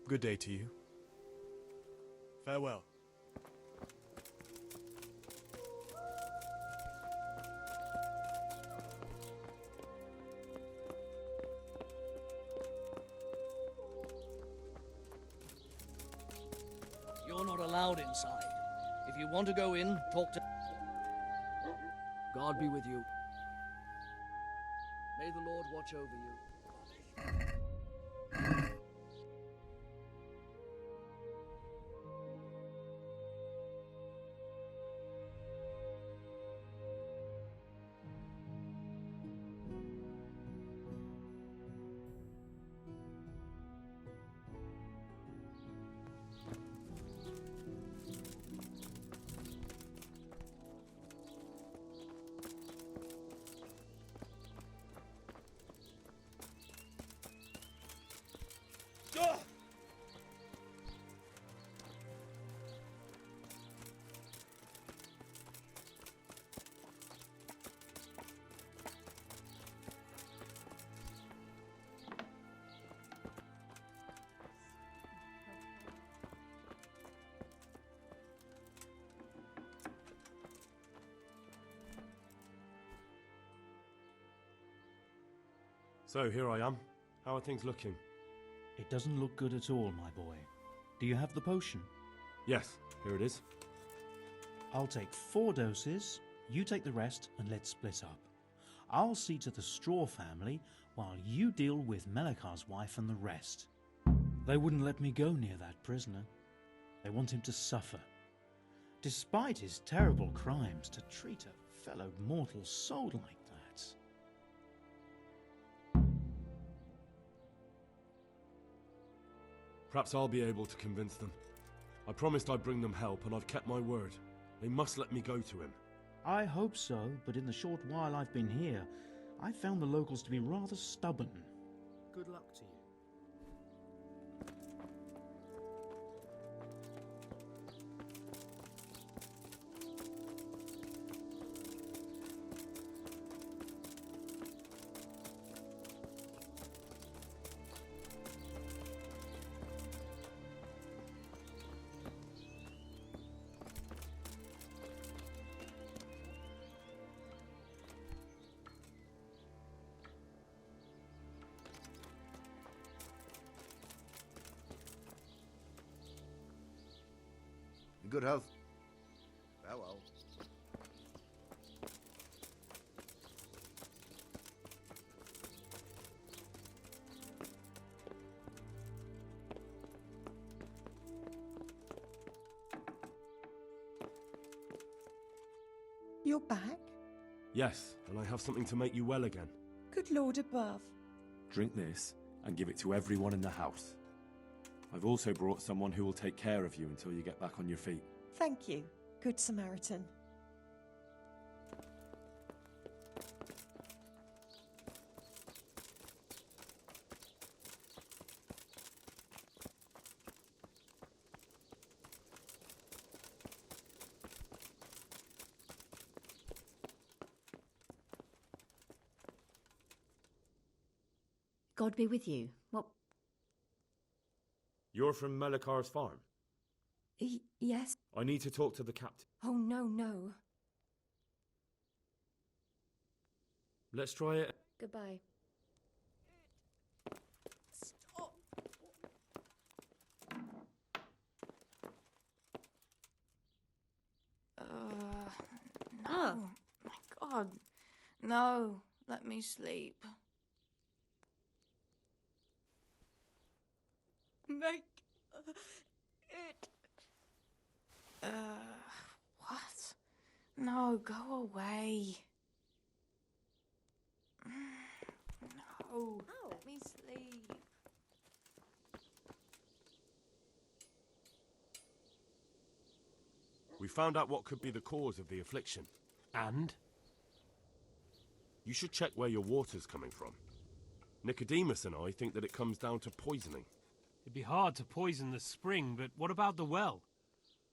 Good day to you. Farewell. You're not allowed inside. If you want to go in, talk to... God be with you. May the Lord watch over you. So, here I am. How are things looking? It doesn't look good at all, my boy. Do you have the potion? Yes, here it is. I'll take 4 doses, you take the rest, and let's split up. I'll see to the Straw family, while you deal with Melikar's wife and the rest. They wouldn't let me go near that prisoner. They want him to suffer. Despite his terrible crimes, to treat a fellow mortal soul like that. Perhaps I'll be able to convince them. I promised I'd bring them help, and I've kept my word. They must let me go to him. I hope so, but in the short while I've been here, I've found the locals to be rather stubborn. Good luck to you. In good health. Farewell. You're back? Yes, and I have something to make you well again. Good Lord above. Drink this and give it to everyone in the house. I've also brought someone who will take care of you until you get back on your feet. Thank you, Good Samaritan. God be with you. What? You're from Melikar's farm? Yes. I need to talk to the captain. Oh, no, no. Let's try it. Goodbye. Stop! No. My God. No. Let me sleep. Make it. What? No, go away. No, let me sleep. We found out what could be the cause of the affliction. And? You should check where your water's coming from. Nicodemus and I think that it comes down to poisoning. It'd be hard to poison the spring, but what about the well?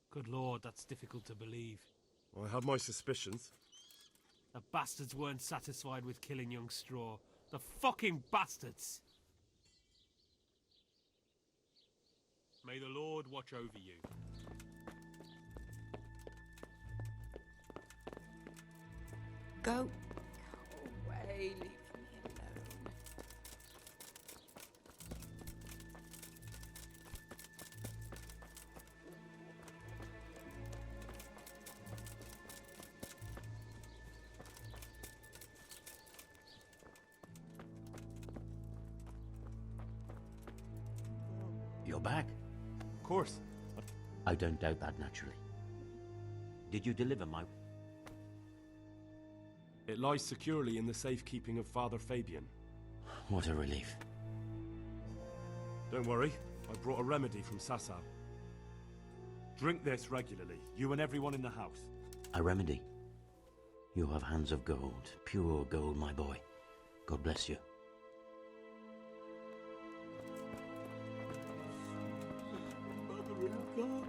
Good Lord, that's difficult to believe. I have my suspicions. The bastards weren't satisfied with killing young Straw. The fucking bastards! May the Lord watch over you. Go away, leave me alone. You're back? Of course. I don't doubt that, naturally. Did you deliver my... It lies securely in the safekeeping of Father Fabian. What a relief. Don't worry, I brought a remedy from Sasau. Drink this regularly, you and everyone in the house. A remedy? You have hands of gold, pure gold, my boy. God bless you. Mother of God.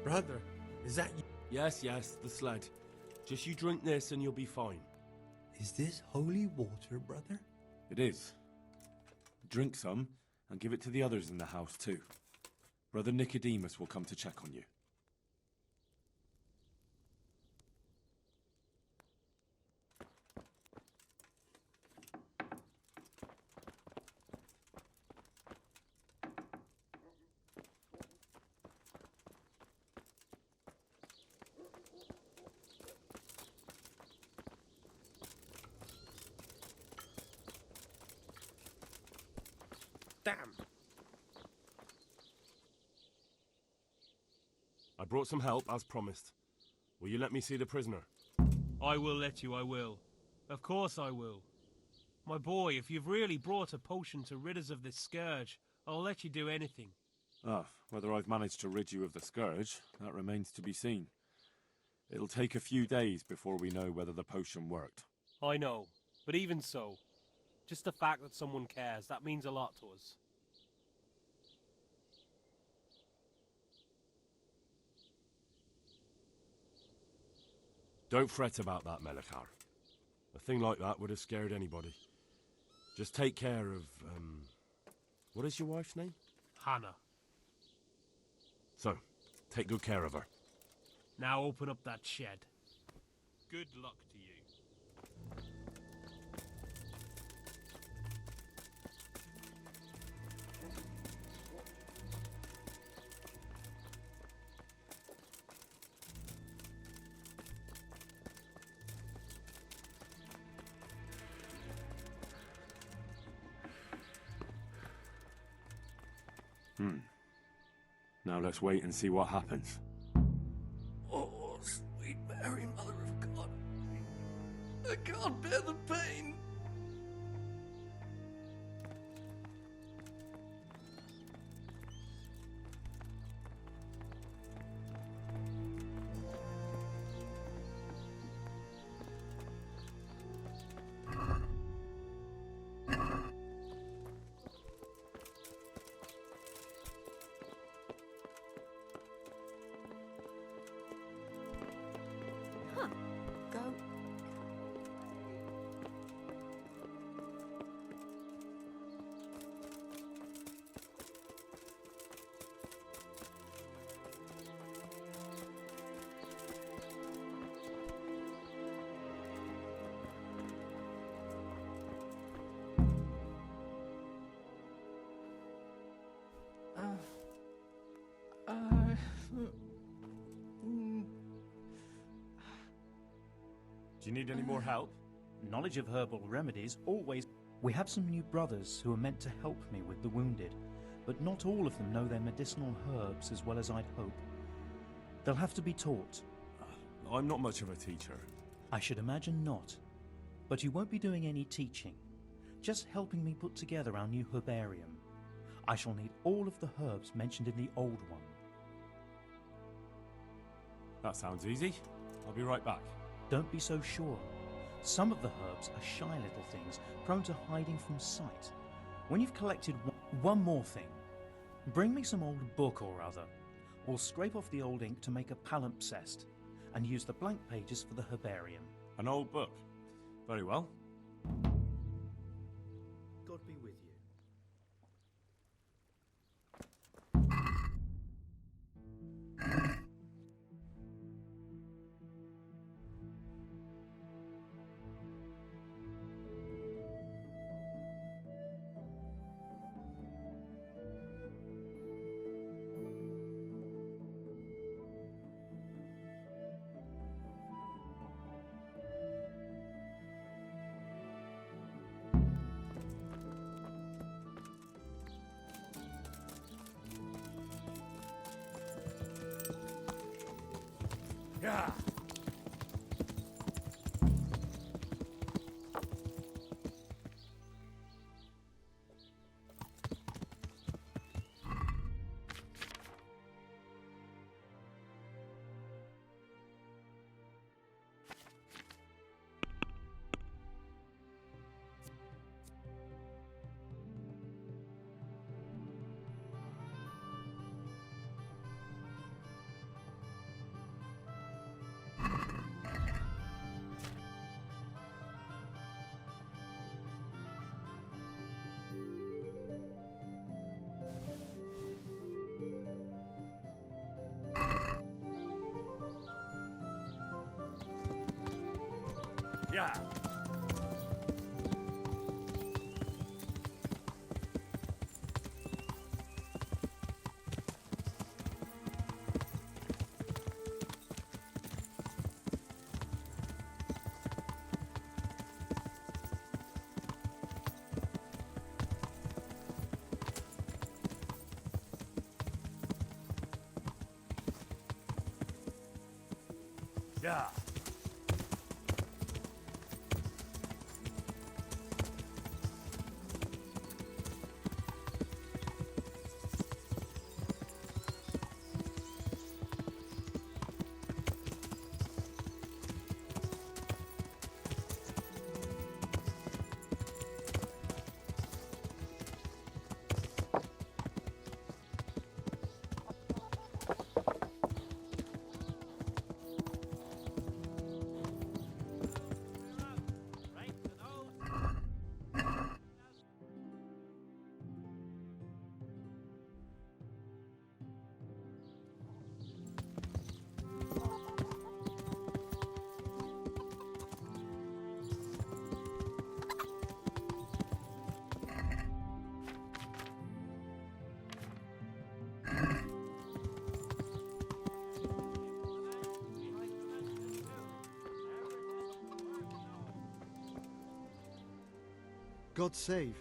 Brother, is that you? Yes, the sled. Just you drink this and you'll be fine. Is this holy water, brother? It is. Drink some and give it to the others in the house too. Brother Nicodemus will come to check on you. Damn. I brought some help, as promised. Will you let me see the prisoner? I will let you, I will. Of course I will. My boy, if you've really brought a potion to rid us of this scourge, I'll let you do anything. Whether I've managed to rid you of the scourge, that remains to be seen. It'll take a few days before we know whether the potion worked. I know, but even so, just the fact that someone cares, that means a lot to us. Don't fret about that, Melikar. A thing like that would have scared anybody. Just take care of, what is your wife's name? Hannah. So, take good care of her. Now open up that shed. Good luck to you. Now let's wait and see what happens. Oh, sweet Mary, Mother of God. I can't bear the pain. Go. Do you need any more help? Knowledge of herbal remedies always... We have some new brothers who are meant to help me with the wounded, but not all of them know their medicinal herbs as well as I'd hope. They'll have to be taught. I'm not much of a teacher. I should imagine not. But you won't be doing any teaching, just helping me put together our new herbarium. I shall need all of the herbs mentioned in the old one. That sounds easy. I'll be right back. Don't be so sure. Some of the herbs are shy little things, prone to hiding from sight. When you've collected one more thing, bring me some old book or other. We'll scrape off the old ink to make a palimpsest, and use the blank pages for the herbarium. An old book? Very well. God be with you. Yeah. Yeah. Yeah. God save.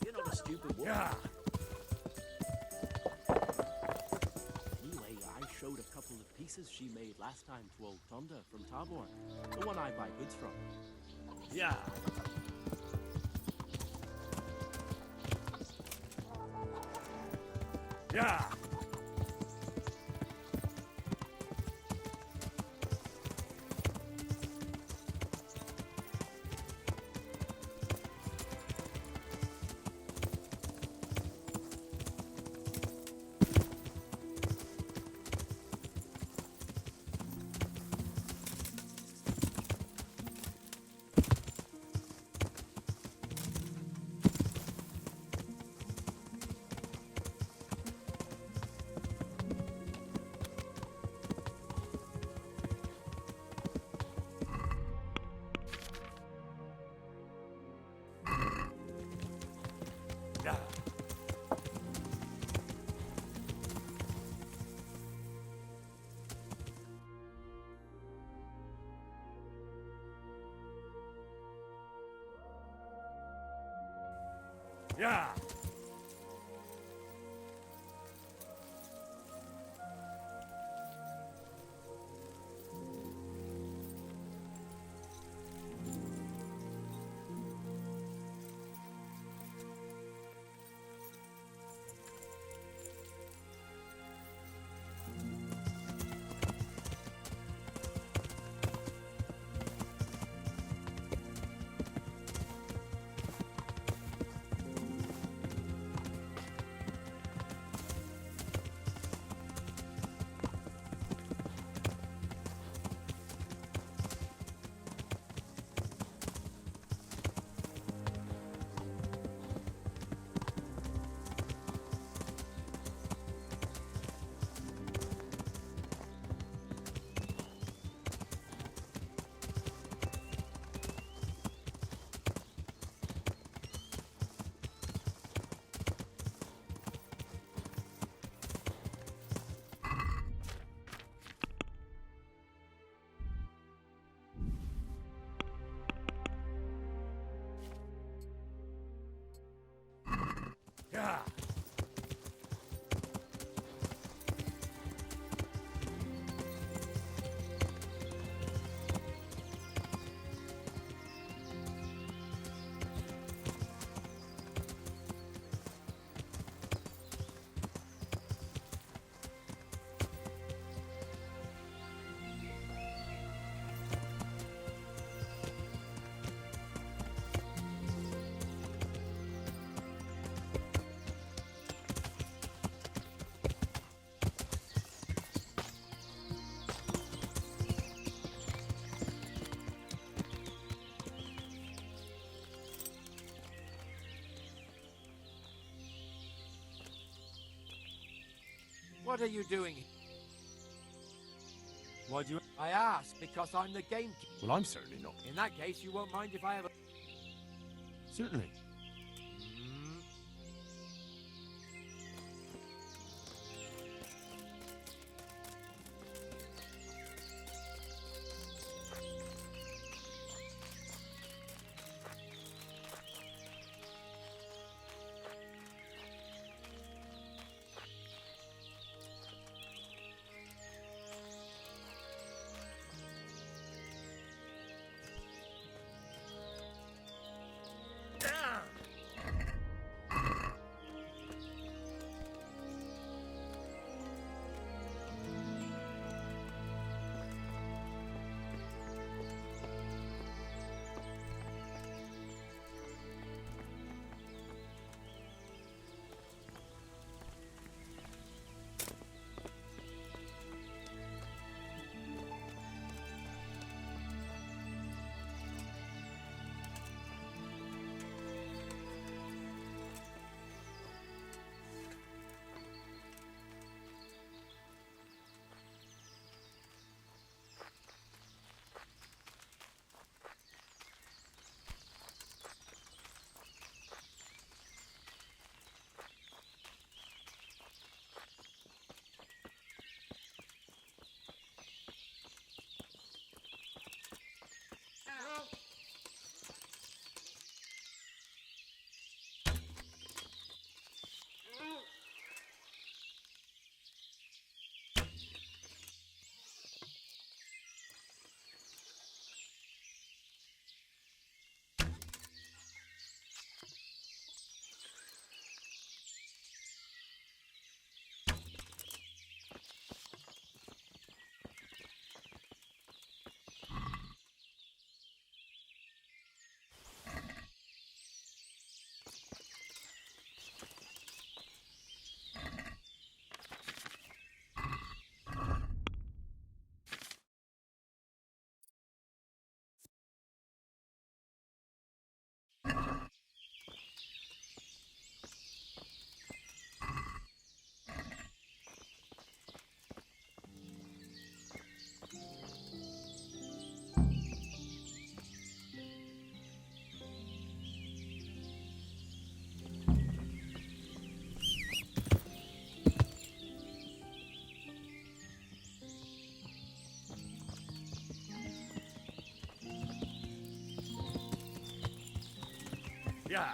You're not a stupid woman. Yeah. Anyway, I showed a couple of pieces she made last time to old Tonda from Tabor, the one I buy goods from. Yeah. Yeah. Yeah. Yeah. What are you doing? Why do you... I ask because I'm the gamekeeper. Well, I'm certainly not. In that case, you won't mind if I have a... Certainly. Yeah.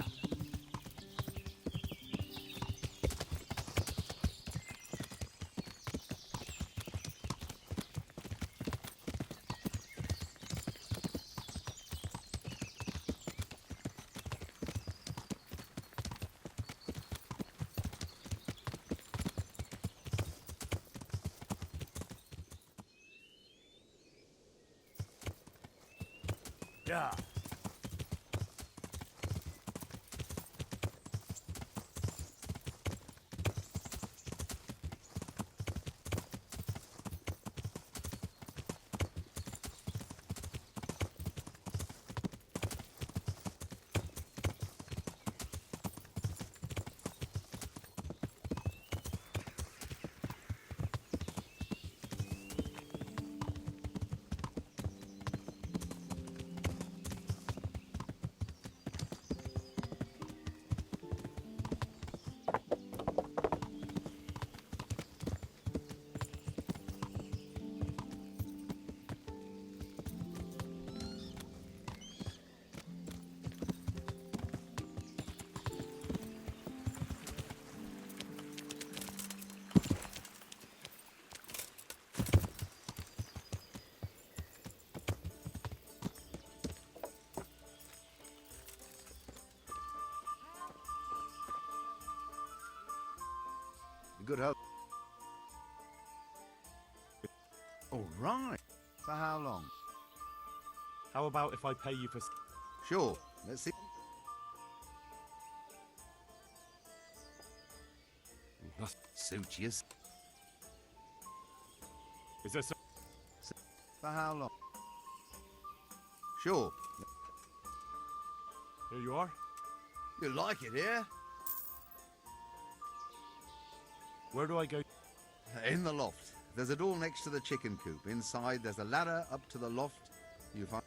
Yeah. Good hope. All right. For how long? How about if I pay you for... Sure. Let's see. Must suit you. Is there some... For how long? Sure. Here you are. You like it here? Where do I go? In the loft. There's a door next to the chicken coop. Inside, there's a ladder up to the loft. You find...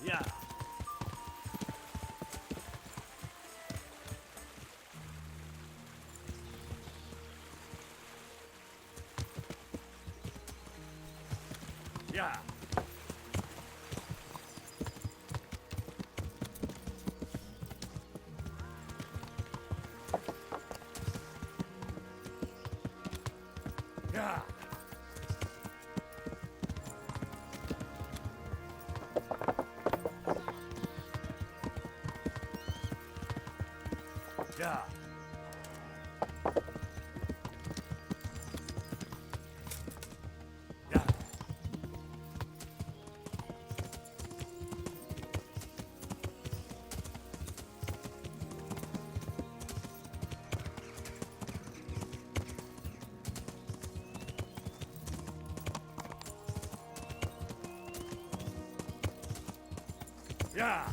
Yeah. Yeah. Yeah. Yeah. Yeah.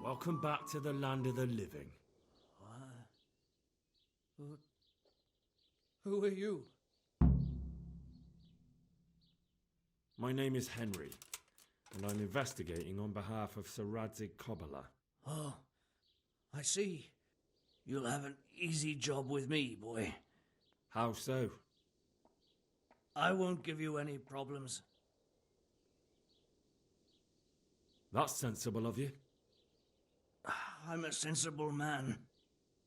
Welcome back to the land of the living. Who are you? My name is Henry, and I'm investigating on behalf of Sir Radzig Kobyla. Oh, I see. You'll have an easy job with me, boy. How so? I won't give you any problems. That's sensible of you. I'm a sensible man.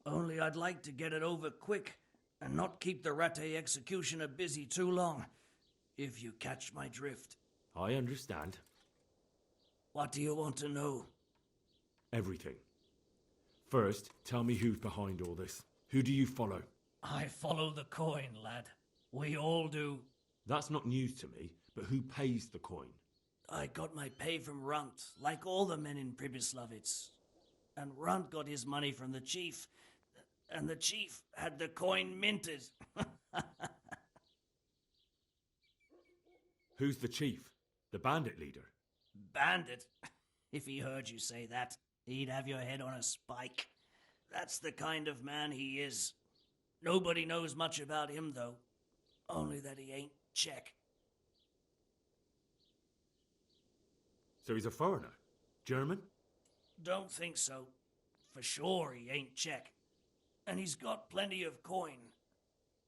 Only I'd like to get it over quick and not keep the Rattay executioner busy too long, if you catch my drift. I understand. What do you want to know? Everything. First, tell me who's behind all this. Who do you follow? I follow the coin, lad. We all do. That's not news to me, but who pays the coin? I got my pay from Runt, like all the men in Pribyslavitz. And Runt got his money from the chief, and the chief had the coin minted. Who's the chief? The bandit leader? Bandit? If he heard you say that, he'd have your head on a spike. That's the kind of man he is. Nobody knows much about him, though. Only that he ain't Czech. So he's a foreigner? German? Don't think so. For sure he ain't Czech. And he's got plenty of coin.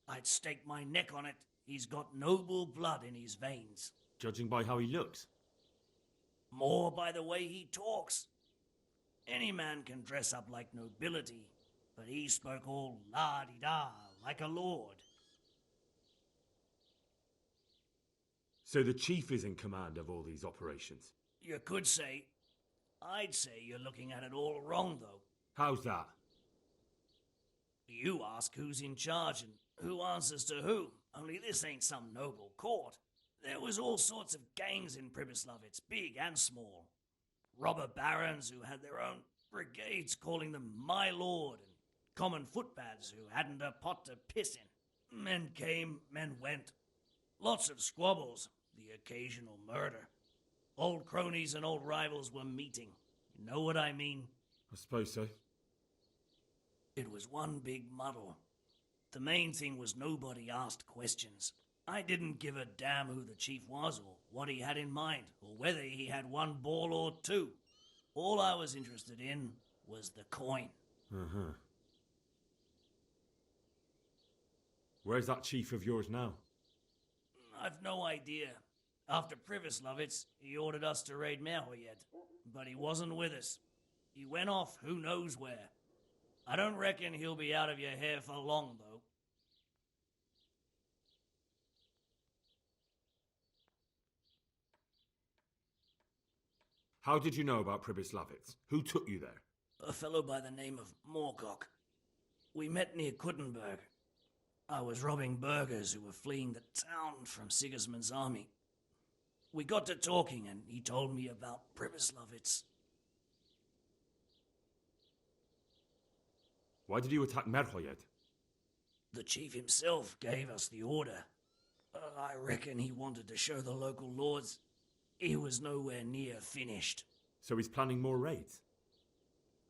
I'd stake my neck on it. He's got noble blood in his veins. Judging by how he looks? More by the way he talks. Any man can dress up like nobility, but he spoke all la-di-da, like a lord. So the chief is in command of all these operations? You could say. I'd say you're looking at it all wrong, though. How's that? You ask who's in charge and who answers to who, only this ain't some noble court. There was all sorts of gangs in Pribyslavitz, big and small. Robber barons who had their own brigades calling them my lord, and Common footpads who hadn't a pot to piss in. Men came, men went. Lots of squabbles, the occasional murder. Old cronies and old rivals were meeting. You know what I mean? I suppose so. It was one big muddle. The main thing was nobody asked questions. I didn't give a damn who the chief was or what he had in mind or whether he had one ball or two. All I was interested in was the coin. Uh-huh. Where's that chief of yours now? I've no idea. After Privislovitz, he ordered us to raid Merhoyed, but he wasn't with us. He went off who knows where. I don't reckon he'll be out of your hair for long, though. How did you know about Pribyslavitz? Who took you there? A fellow by the name of Moorcock. We met near Kuttenberg. I was robbing burghers who were fleeing the town from Sigismund's army. We got to talking and he told me about Pribyslavitz. Why did you attack Merhoyed? The chief himself gave us the order. I reckon he wanted to show the local lords he was nowhere near finished. So he's planning more raids?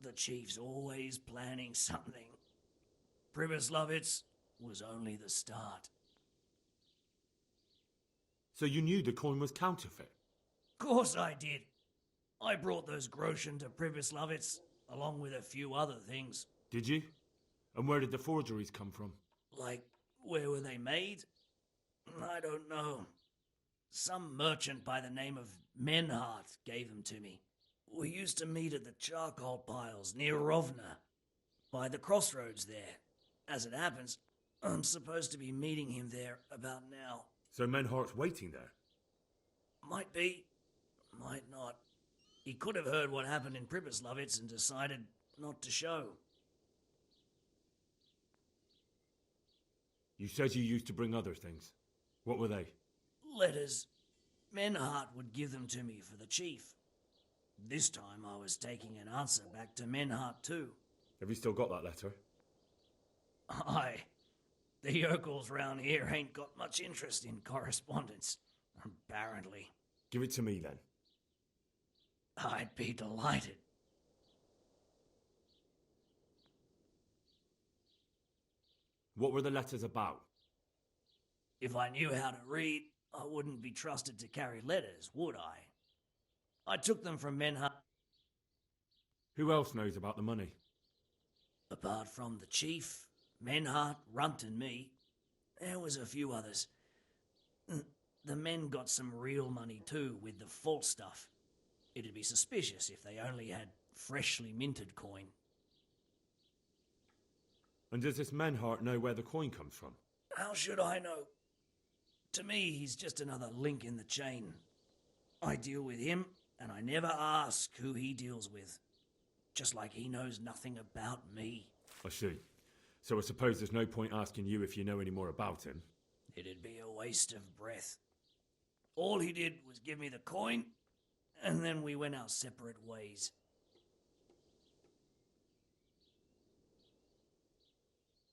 The chief's always planning something. Pribyslavitz was only the start. So you knew the coin was counterfeit? Course I did. I brought those groschen to Pribyslavitz, along with a few other things. Did you? And where did the forgeries come from? Like, where were they made? I don't know. Some merchant by the name of Menhart gave them to me. We used to meet at the charcoal piles near Rovna, by the crossroads there. As it happens, I'm supposed to be meeting him there about now. So Menhart's waiting there? Might be, might not. He could have heard what happened in Pribyslavitz and decided not to show. You said you used to bring other things. What were they? Letters. Menhart would give them to me for the chief. This time I was taking an answer back to Menhart too. Have you still got that letter? Aye. The yokels round here ain't got much interest in correspondence, apparently. Give it to me then. I'd be delighted. What were the letters about? If I knew how to read, I wouldn't be trusted to carry letters, would I? I took them from Menhart. Who else knows about the money? Apart from the chief, Menhart, Runt and me, there was a few others. The men got some real money too, with the false stuff. It'd be suspicious if they only had freshly minted coin. And does this Menhart know where the coin comes from? How should I know? To me, he's just another link in the chain. I deal with him, and I never ask who he deals with. Just like he knows nothing about me. I see. So I suppose there's no point asking you if you know any more about him. It'd be a waste of breath. All he did was give me the coin, and then we went our separate ways.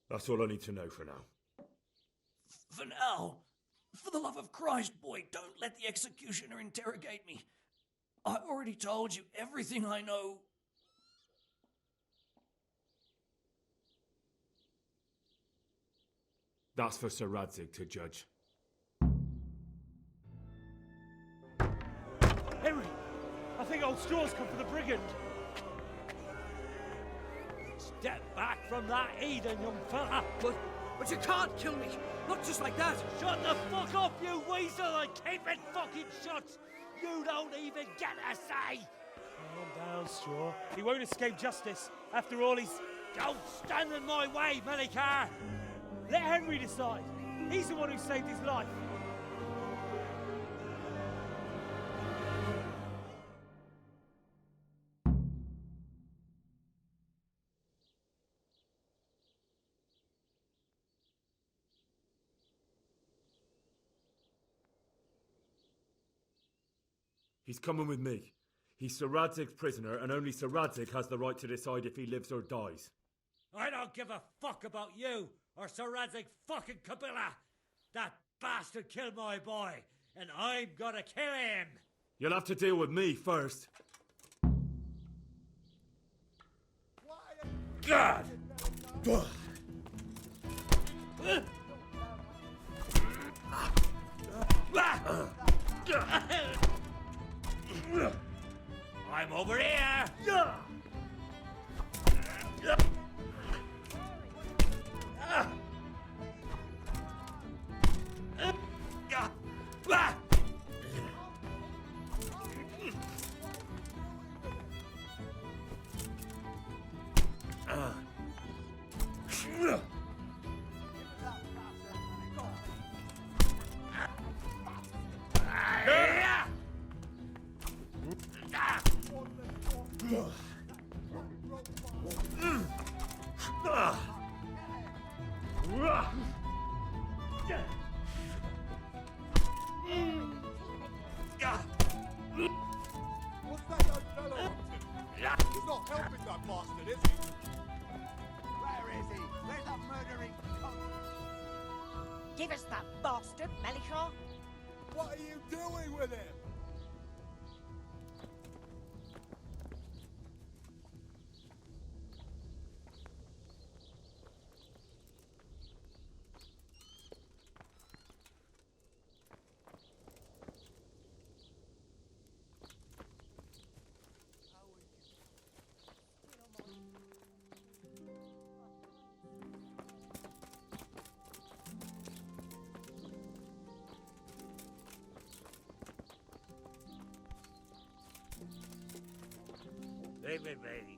That's all I need to know for now. For now, for the love of Christ, boy, don't let the executioner interrogate me. I already told you everything I know. That's for Sir Radzig to judge. Henry! I think old Straw's come for the brigand. Step back from that Eden, young fella. But you can't kill me. Not just like that. Shut the fuck up, you weasel, and keep it fucking shut! You don't even get a say! Calm down, Straw. He won't escape justice. After all, he's... Don't stand in my way, Melikar! Let Henry decide. He's the one who saved his life. He's coming with me. He's Sir Radzig's prisoner, and only Sir Radzig has the right to decide if he lives or dies. I don't give a fuck about you or Sir Radzig fucking Kabila. That bastard killed my boy, and I'm gonna kill him. You'll have to deal with me first. God! I'm over here! What's that young fellow up to? He's not helping that bastard, is he? Where is he? Where's that murdering cunt? Give us that bastard, Melikar. What are you doing with him? Leave me be.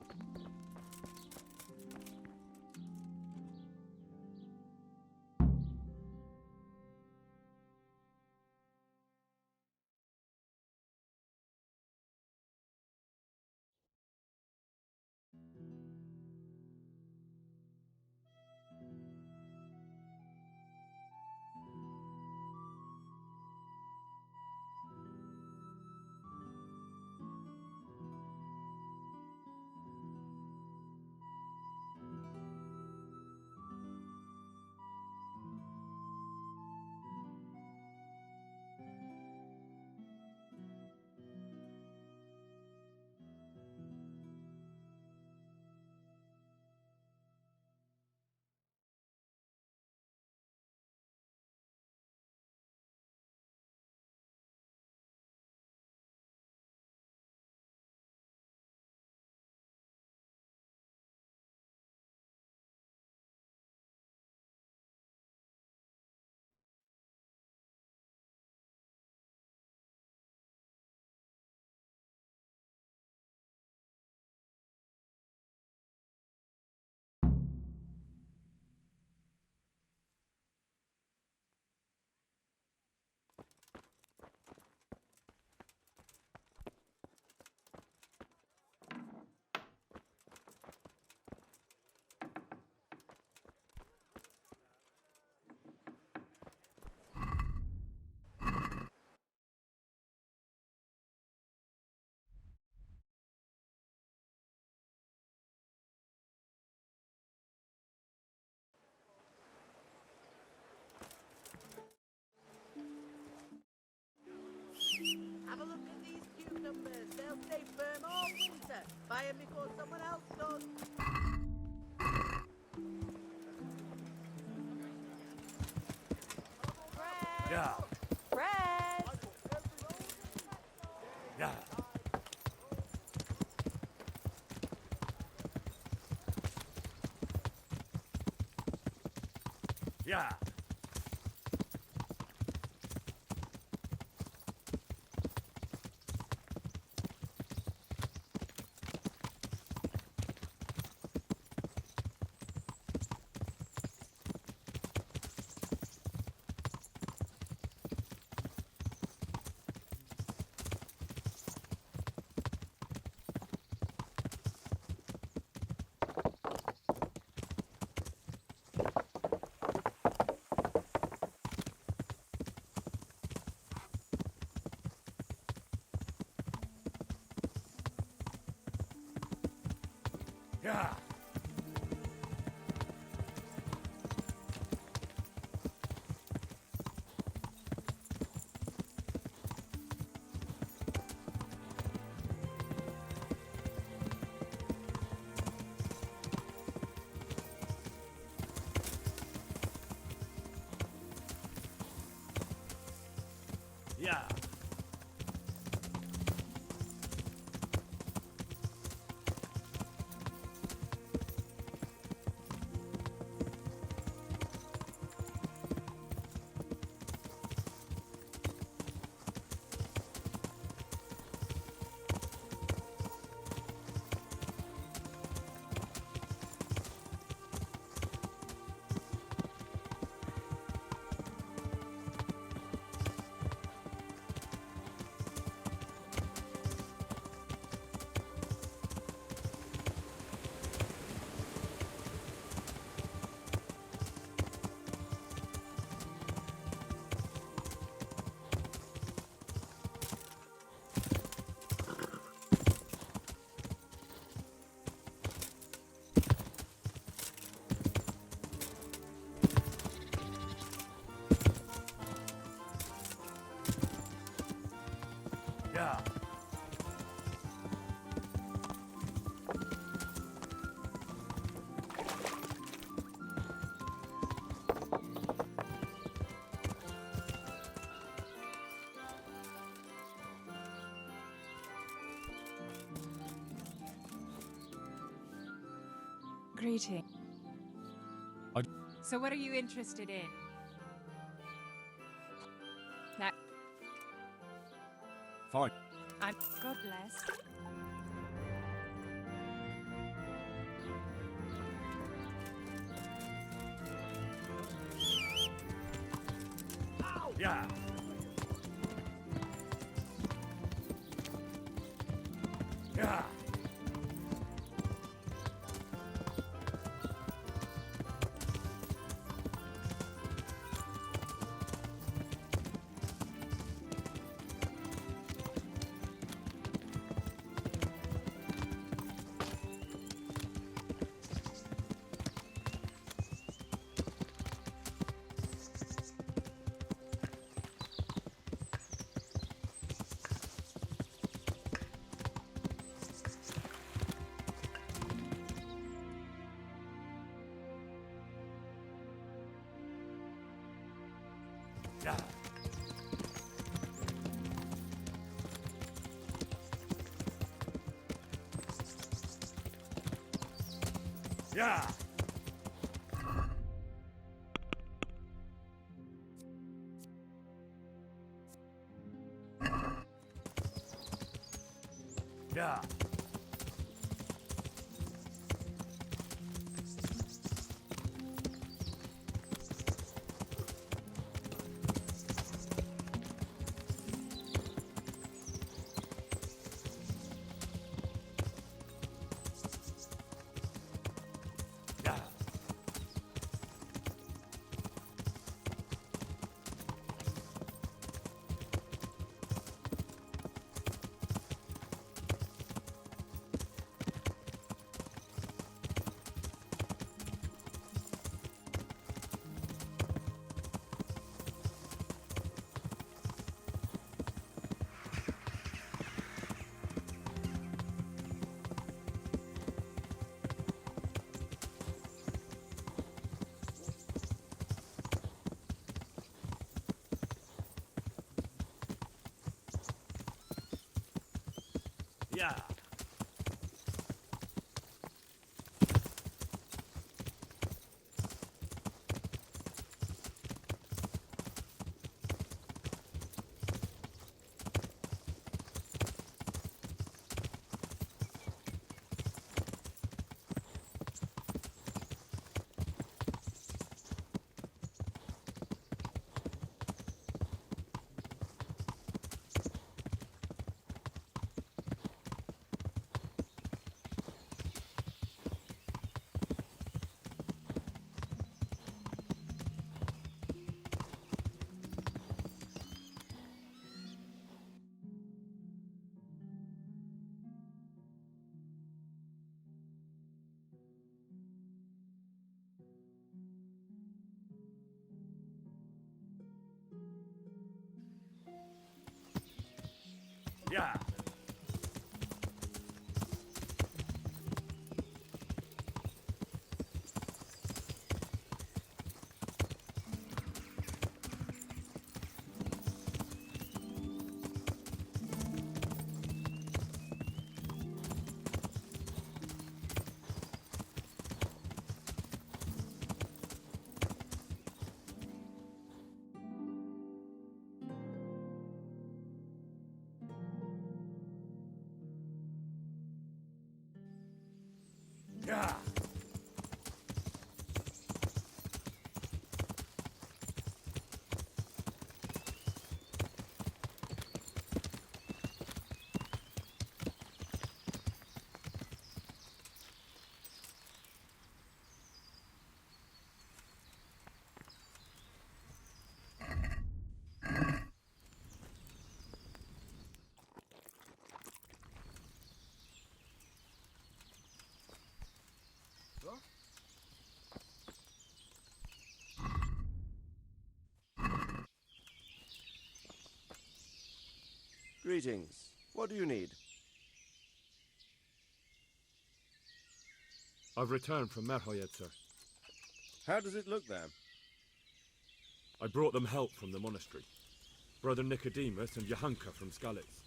Have a look at these cucumbers. They'll stay firm all winter. Buy them before someone else does. Yeah. Fred! Yeah. Yeah. Yeah. Greeting. I... So what are you interested in? Now, Fine. I'm... God bless. Yeah. Yeah. Yeah. Yeah. Yeah. Yeah. Yeah. Yeah. Yeah. Greetings. What do you need? I've returned from Merhoyed, sir. How does it look there? I brought them help from the monastery. Brother Nicodemus and Johanka from Skalitz.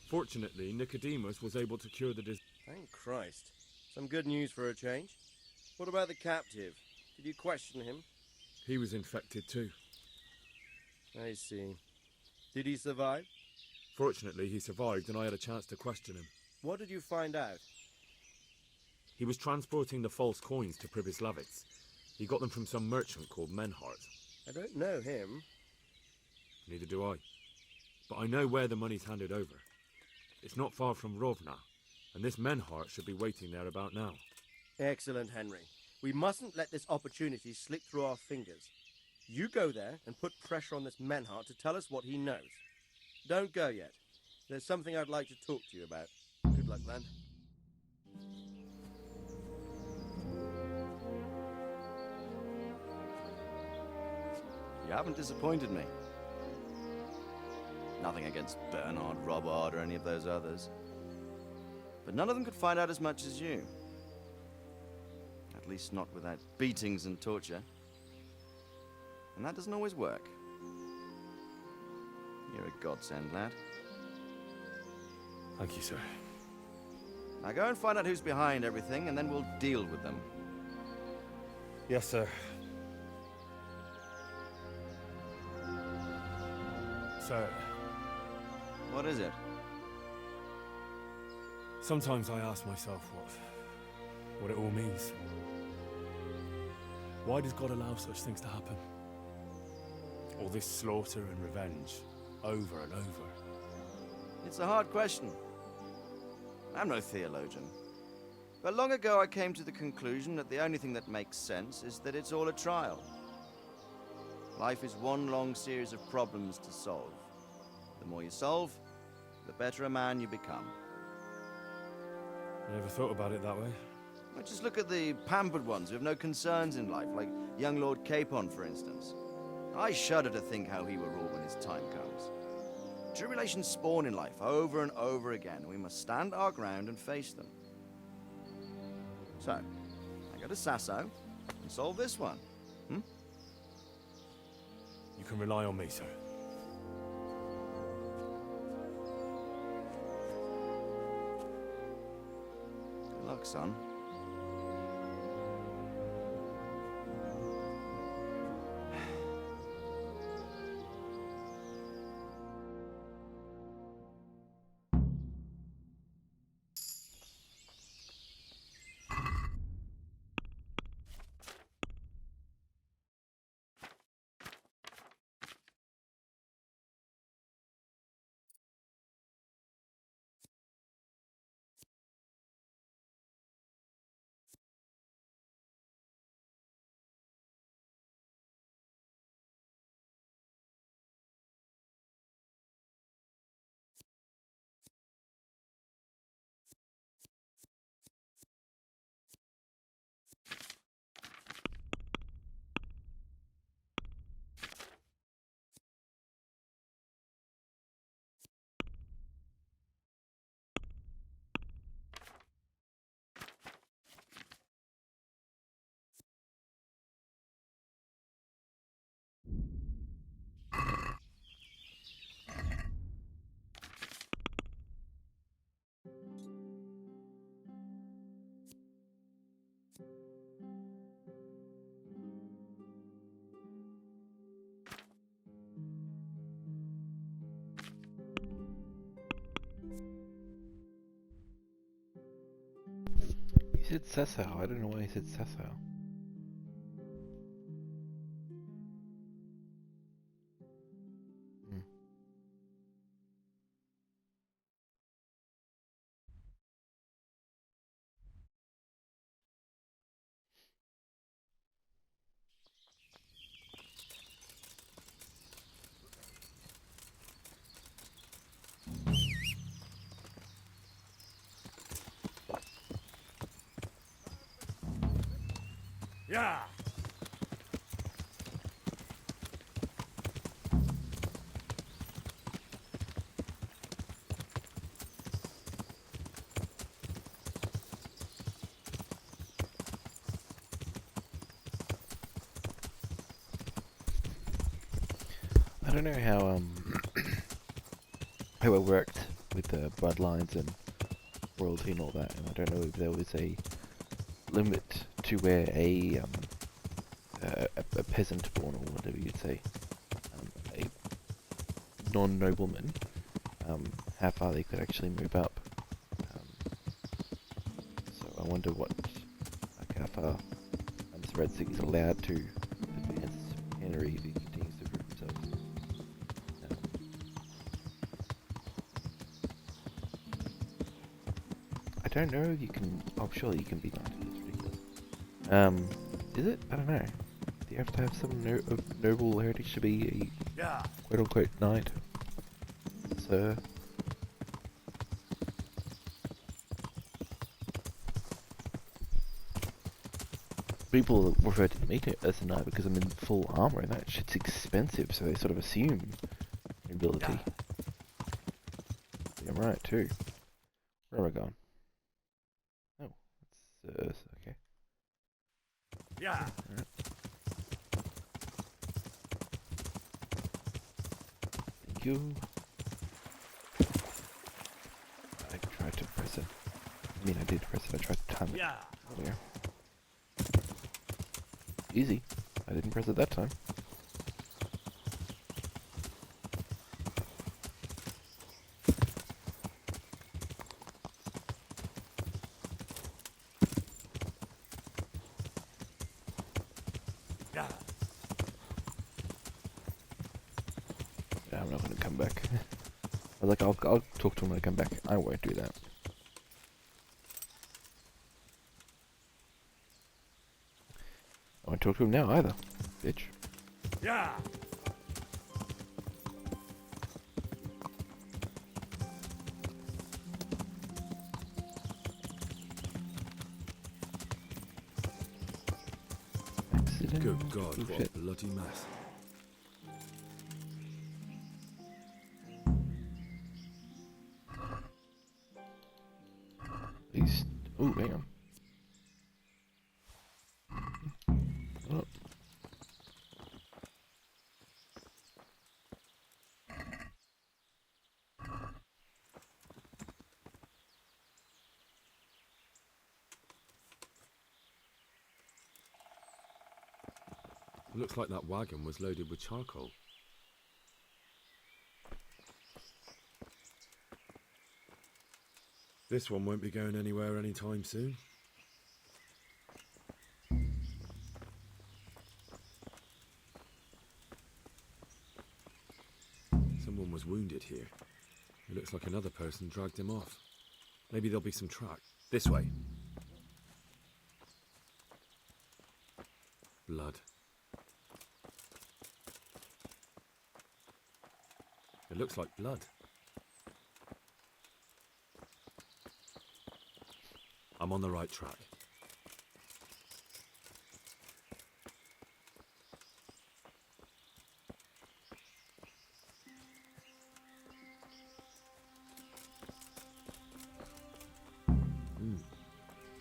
Fortunately, Nicodemus was able to cure the disease. Thank Christ. Some good news for a change. What about the captive? Did you question him? He was infected too. I see. Did he survive? Fortunately, he survived and I had a chance to question him. What did you find out? He was transporting the false coins to Pribyslavitz. He got them from some merchant called Menhart. I don't know him. Neither do I. But I know where the money's handed over. It's not far from Rovna, and this Menhart should be waiting there about now. Excellent, Henry. We mustn't let this opportunity slip through our fingers. You go there and put pressure on this Menhart to tell us what he knows. Don't go yet. There's something I'd like to talk to you about. Good luck, then. You haven't disappointed me. Nothing against Bernard, Robert, or any of those others. But none of them could find out as much as you. At least not without beatings and torture. And that doesn't always work. You're a godsend, lad. Thank you, sir. Now go and find out who's behind everything, and then we'll deal with them. Yes, sir. Sir. What is it? Sometimes I ask myself what it all means. Why does God allow such things to happen? All this slaughter and revenge, over and over. It's a hard question. I'm no theologian. But long ago I came to the conclusion that the only thing that makes sense is that it's all a trial. Life is one long series of problems to solve. The more you solve, the better a man you become. I never thought about it that way. Well, just look at the pampered ones who have no concerns in life, like young Lord Capon, for instance. I shudder to think how he will rule when his time comes. Tribulations spawn in life over and over again, and we must stand our ground and face them. So, I go to Sasso and solve this one. You can rely on me, sir. Good luck, son. He said Sasso. I don't know why he said Sasso. Yeah. I don't know how how it worked with the bloodlines and royalty and all that, and I don't know if there was a limit to where a peasant born, or whatever you'd say, a non-nobleman, how far they could actually move up. So I wonder how far Sir Radzig is allowed to advance Henry if he continues to prove himself. I don't know if you can. Oh, surely you can be knighted. It's ridiculous. Is it? I don't know. Do you have to have some noble heritage to be a quote-unquote knight, sir? People refer to me as a knight because I'm in full armor, and that shit's expensive, so they sort of assume nobility. Yeah, I'm right too. Where am I going? Oh, it's okay. Yeah. Alright. Thank you. I tried to press it. I mean, I did press it. I tried to time it earlier. Easy. I didn't press it that time. Yeah. Yeah, I'm not gonna come back. I was like, I'll talk to him when I come back. I won't do that. I won't talk to him now either, bitch. Yeah. Accident. Good God, Oh, what shit. a bloody mess. He's... Oh, hang on. Oh. Looks like that wagon was loaded with charcoal. This one won't be going anywhere anytime soon. Someone was wounded here. It looks like another person dragged him off. Maybe there'll be some track. This way. Blood. It looks like blood. I'm on the right track.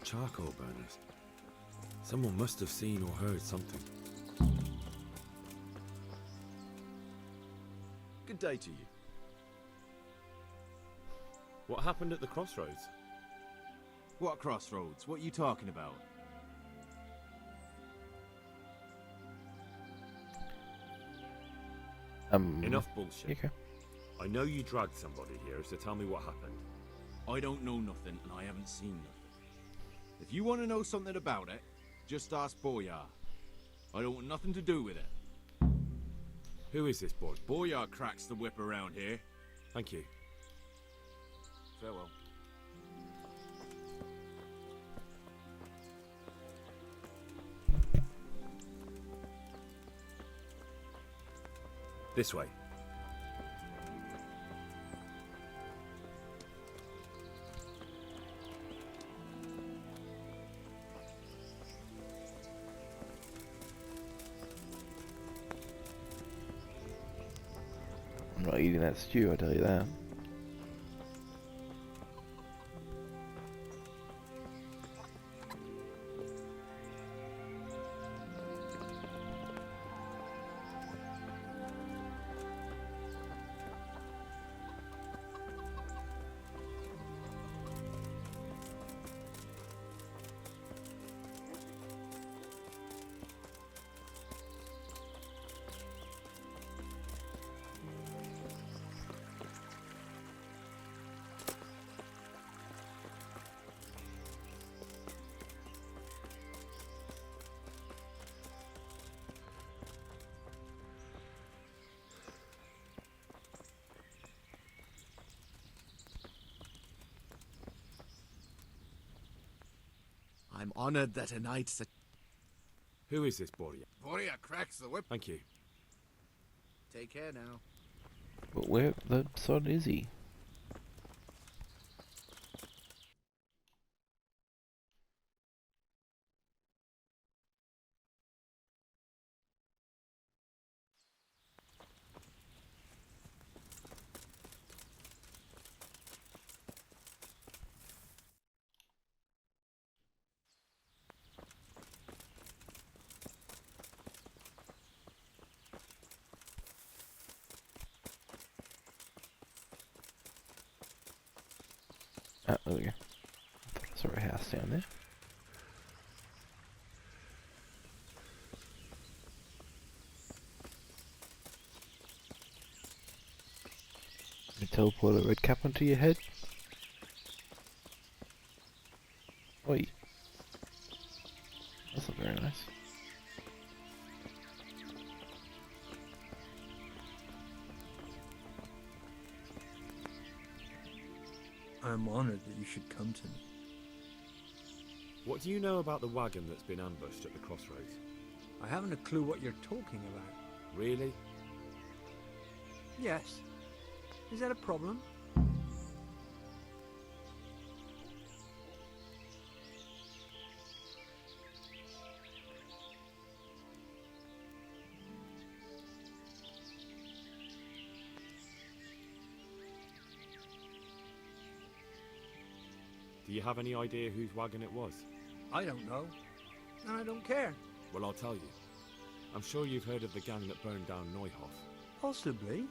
Charcoal burners. Someone must have seen or heard something. Good day to you. What happened at the crossroads? What crossroads? What are you talking about? Enough bullshit. Okay. I know you dragged somebody here, so tell me what happened. I don't know nothing, and I haven't seen nothing. If you want to know something about it, just ask Boyar. I don't want nothing to do with it. Who is this boy? Boyar cracks the whip around here. Thank you. Farewell. This way. I'm not eating that stew, I tell you that. I'm honored that a knight such... Who is this Boria? Boria cracks the whip. Thank you. Take care now. But where the sod is he? Ah, there we go. I thought I saw a house down there. You teleport a red cap onto your head. Oi. That's not very nice. I'm honored that you should come to me. What do you know about the wagon that's been ambushed at the crossroads? I haven't a clue what you're talking about. Really? Yes. Is that a problem? Do you have any idea whose wagon it was? I don't know. And I don't care. Well, I'll tell you. I'm sure you've heard of the gang that burned down Neuhof. Possibly.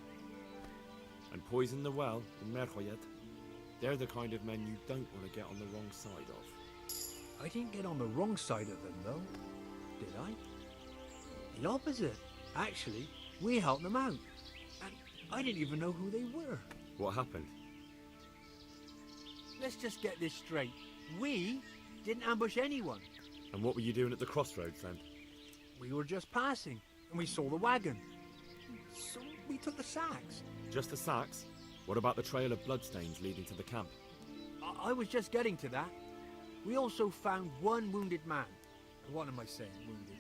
And poisoned the well in Merhoyet. They're the kind of men you don't want to get on the wrong side of. I didn't get on the wrong side of them, though. Did I? The opposite. Actually, we helped them out. And I didn't even know who they were. What happened? Let's just get this straight. We didn't ambush anyone. And what were you doing at the crossroads then? We were just passing, and we saw the wagon. So we took the sacks. Just the sacks? What about the trail of bloodstains leading to the camp? I was just getting to that. We also found one wounded man. What am I saying, wounded?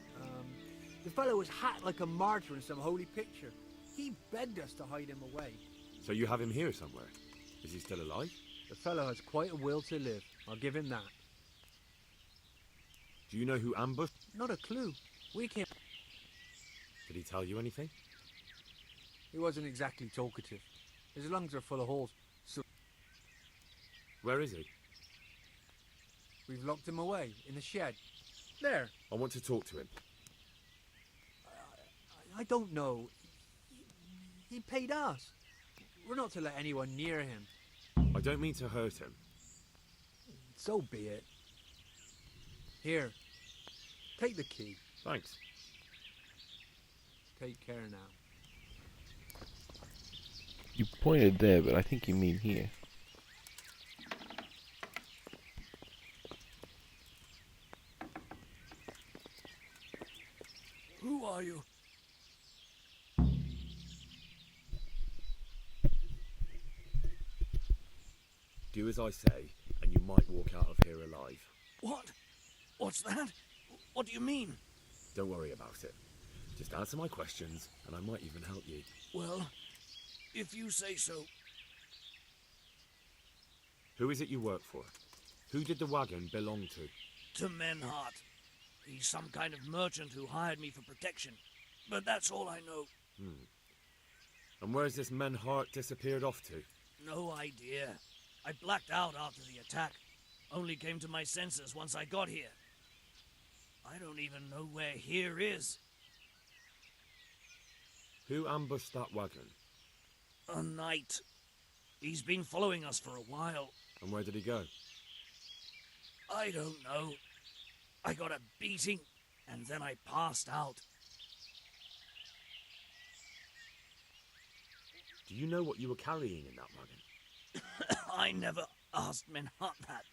The fellow was hacked like a martyr in some holy picture. He begged us to hide him away. So you have him here somewhere? Is he still alive? The fellow has quite a will to live. I'll give him that. Do you know who ambushed? Not a clue. We came... Did he tell you anything? He wasn't exactly talkative. His lungs are full of holes, so... Where is he? We've locked him away, in the shed. There. I want to talk to him. I don't know. He paid us. We're not to let anyone near him. I don't mean to hurt him. So be it. Here. Take the key. Thanks. Take care now. You pointed there, but I think you mean here. Who are you? Do as I say, and you might walk out of here alive. What? What's that? What do you mean? Don't worry about it. Just answer my questions, and I might even help you. Well, if you say so. Who is it you work for? Who did the wagon belong to? To Menhart. He's some kind of merchant who hired me for protection. But that's all I know. And where's this Menhart disappeared off to? No idea. I blacked out after the attack. Only came to my senses once I got here. I don't even know where here is. Who ambushed that wagon? A knight. He's been following us for a while. And where did he go? I don't know. I got a beating, and then I passed out. Do you know what you were carrying in that wagon? I never asked Menhart that.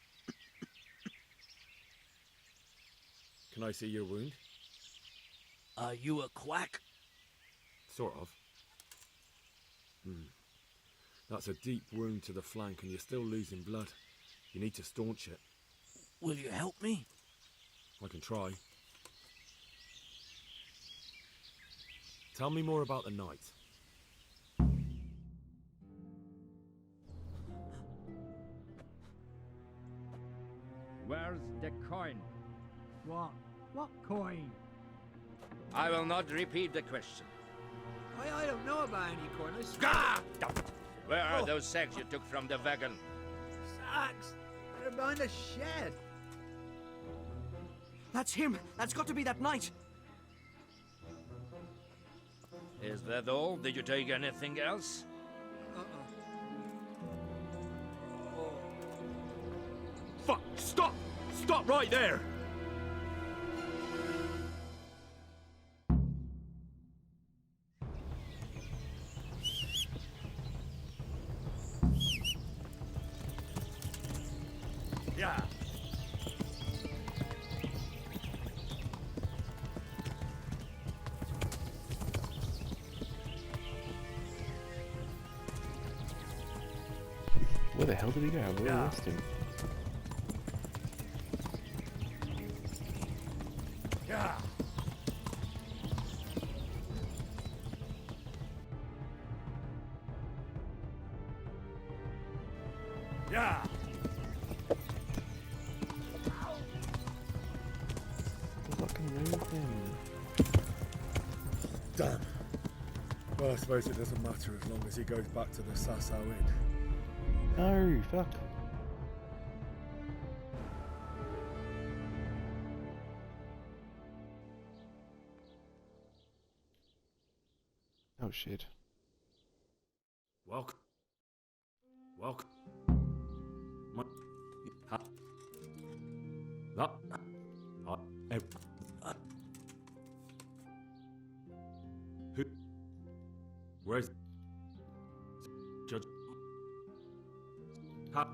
Can I see your wound? Are you a quack? Sort of. That's a deep wound to the flank and you're still losing blood. You need to staunch it. Will you help me? I can try. Tell me more about the night. Where's the coin? What? What coin? I will not repeat the question. I don't know about any coin. Ah! Where are those sacks you took from the wagon? Sacks? They're behind the shed. That's him. That's got to be that knight. Is that all? Did you take anything else? Fuck! Stop! Stop right there! Yeah. Where the hell did he go? We lost him. Yeah. Yeah. Fucking move him. Damn. Well, I suppose it doesn't matter as long as he goes back to the Sasso Inn. No, fuck. Oh shit. Welcome. Welcome. My... Ha. That... Who... Where's... Judge... Ha...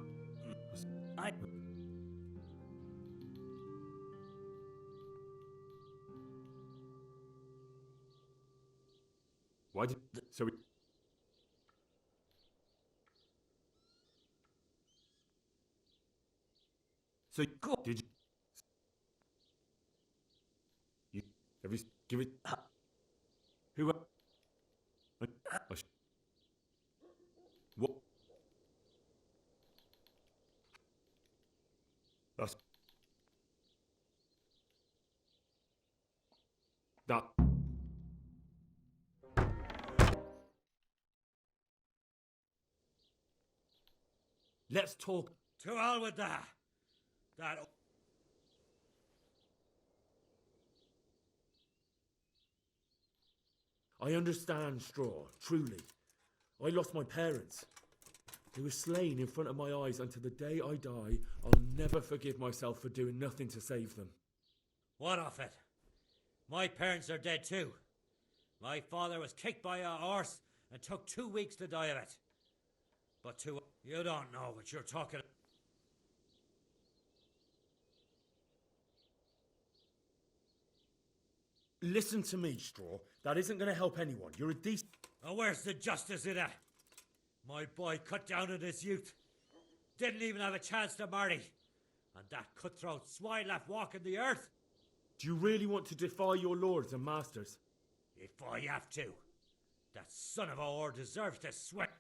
Why did... So we... So did you have you give it who what that's that let's talk To hell with that. That. I understand, Straw, truly. I lost my parents. They were slain in front of my eyes until the day I die. I'll never forgive myself for doing nothing to save them. What of it? My parents are dead too. My father was kicked by a horse and took 2 weeks to die of it. But you don't know what you're talking about. Listen to me, Straw. That isn't going to help anyone. You're a decent... Oh, where's the justice in that? My boy cut down in his youth. Didn't even have a chance to marry. And that cutthroat swine left walking the earth. Do you really want to defy your lords and masters? If I have to. That son of a whore deserves to sweat.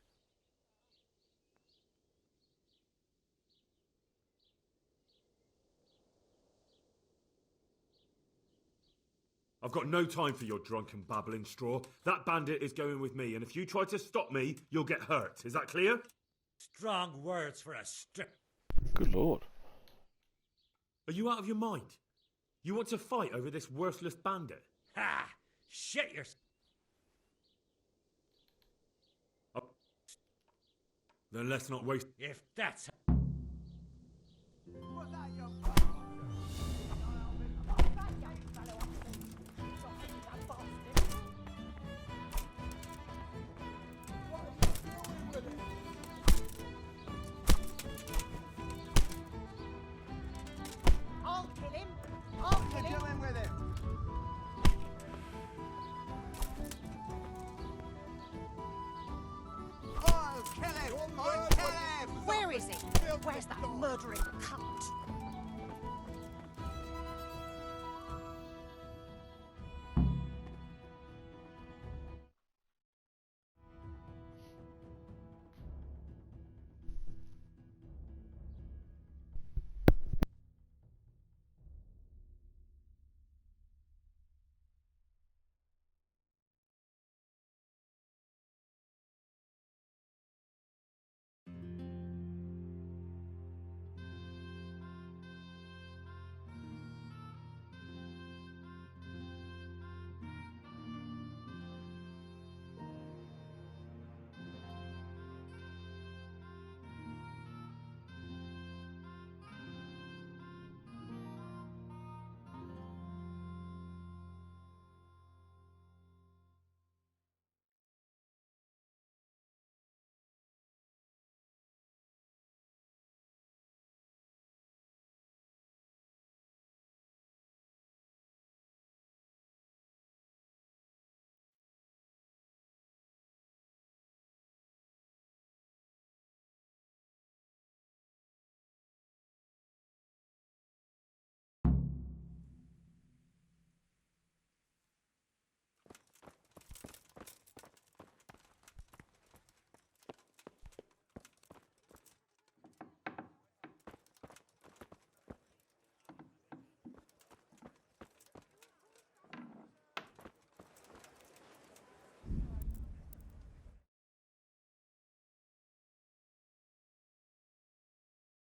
I've got no time for your drunken babbling, Straw. That bandit is going with me, and if you try to stop me, you'll get hurt. Is that clear? Strong words for a strip. Good lord. Are you out of your mind? You want to fight over this worthless bandit? Ha! Shit yourself. Then let's not waste... If that's... I'll kill him. I'll kill him. Kill him with him. I'll kill him. I'll kill him. Where is he? Where's that murdering cunt?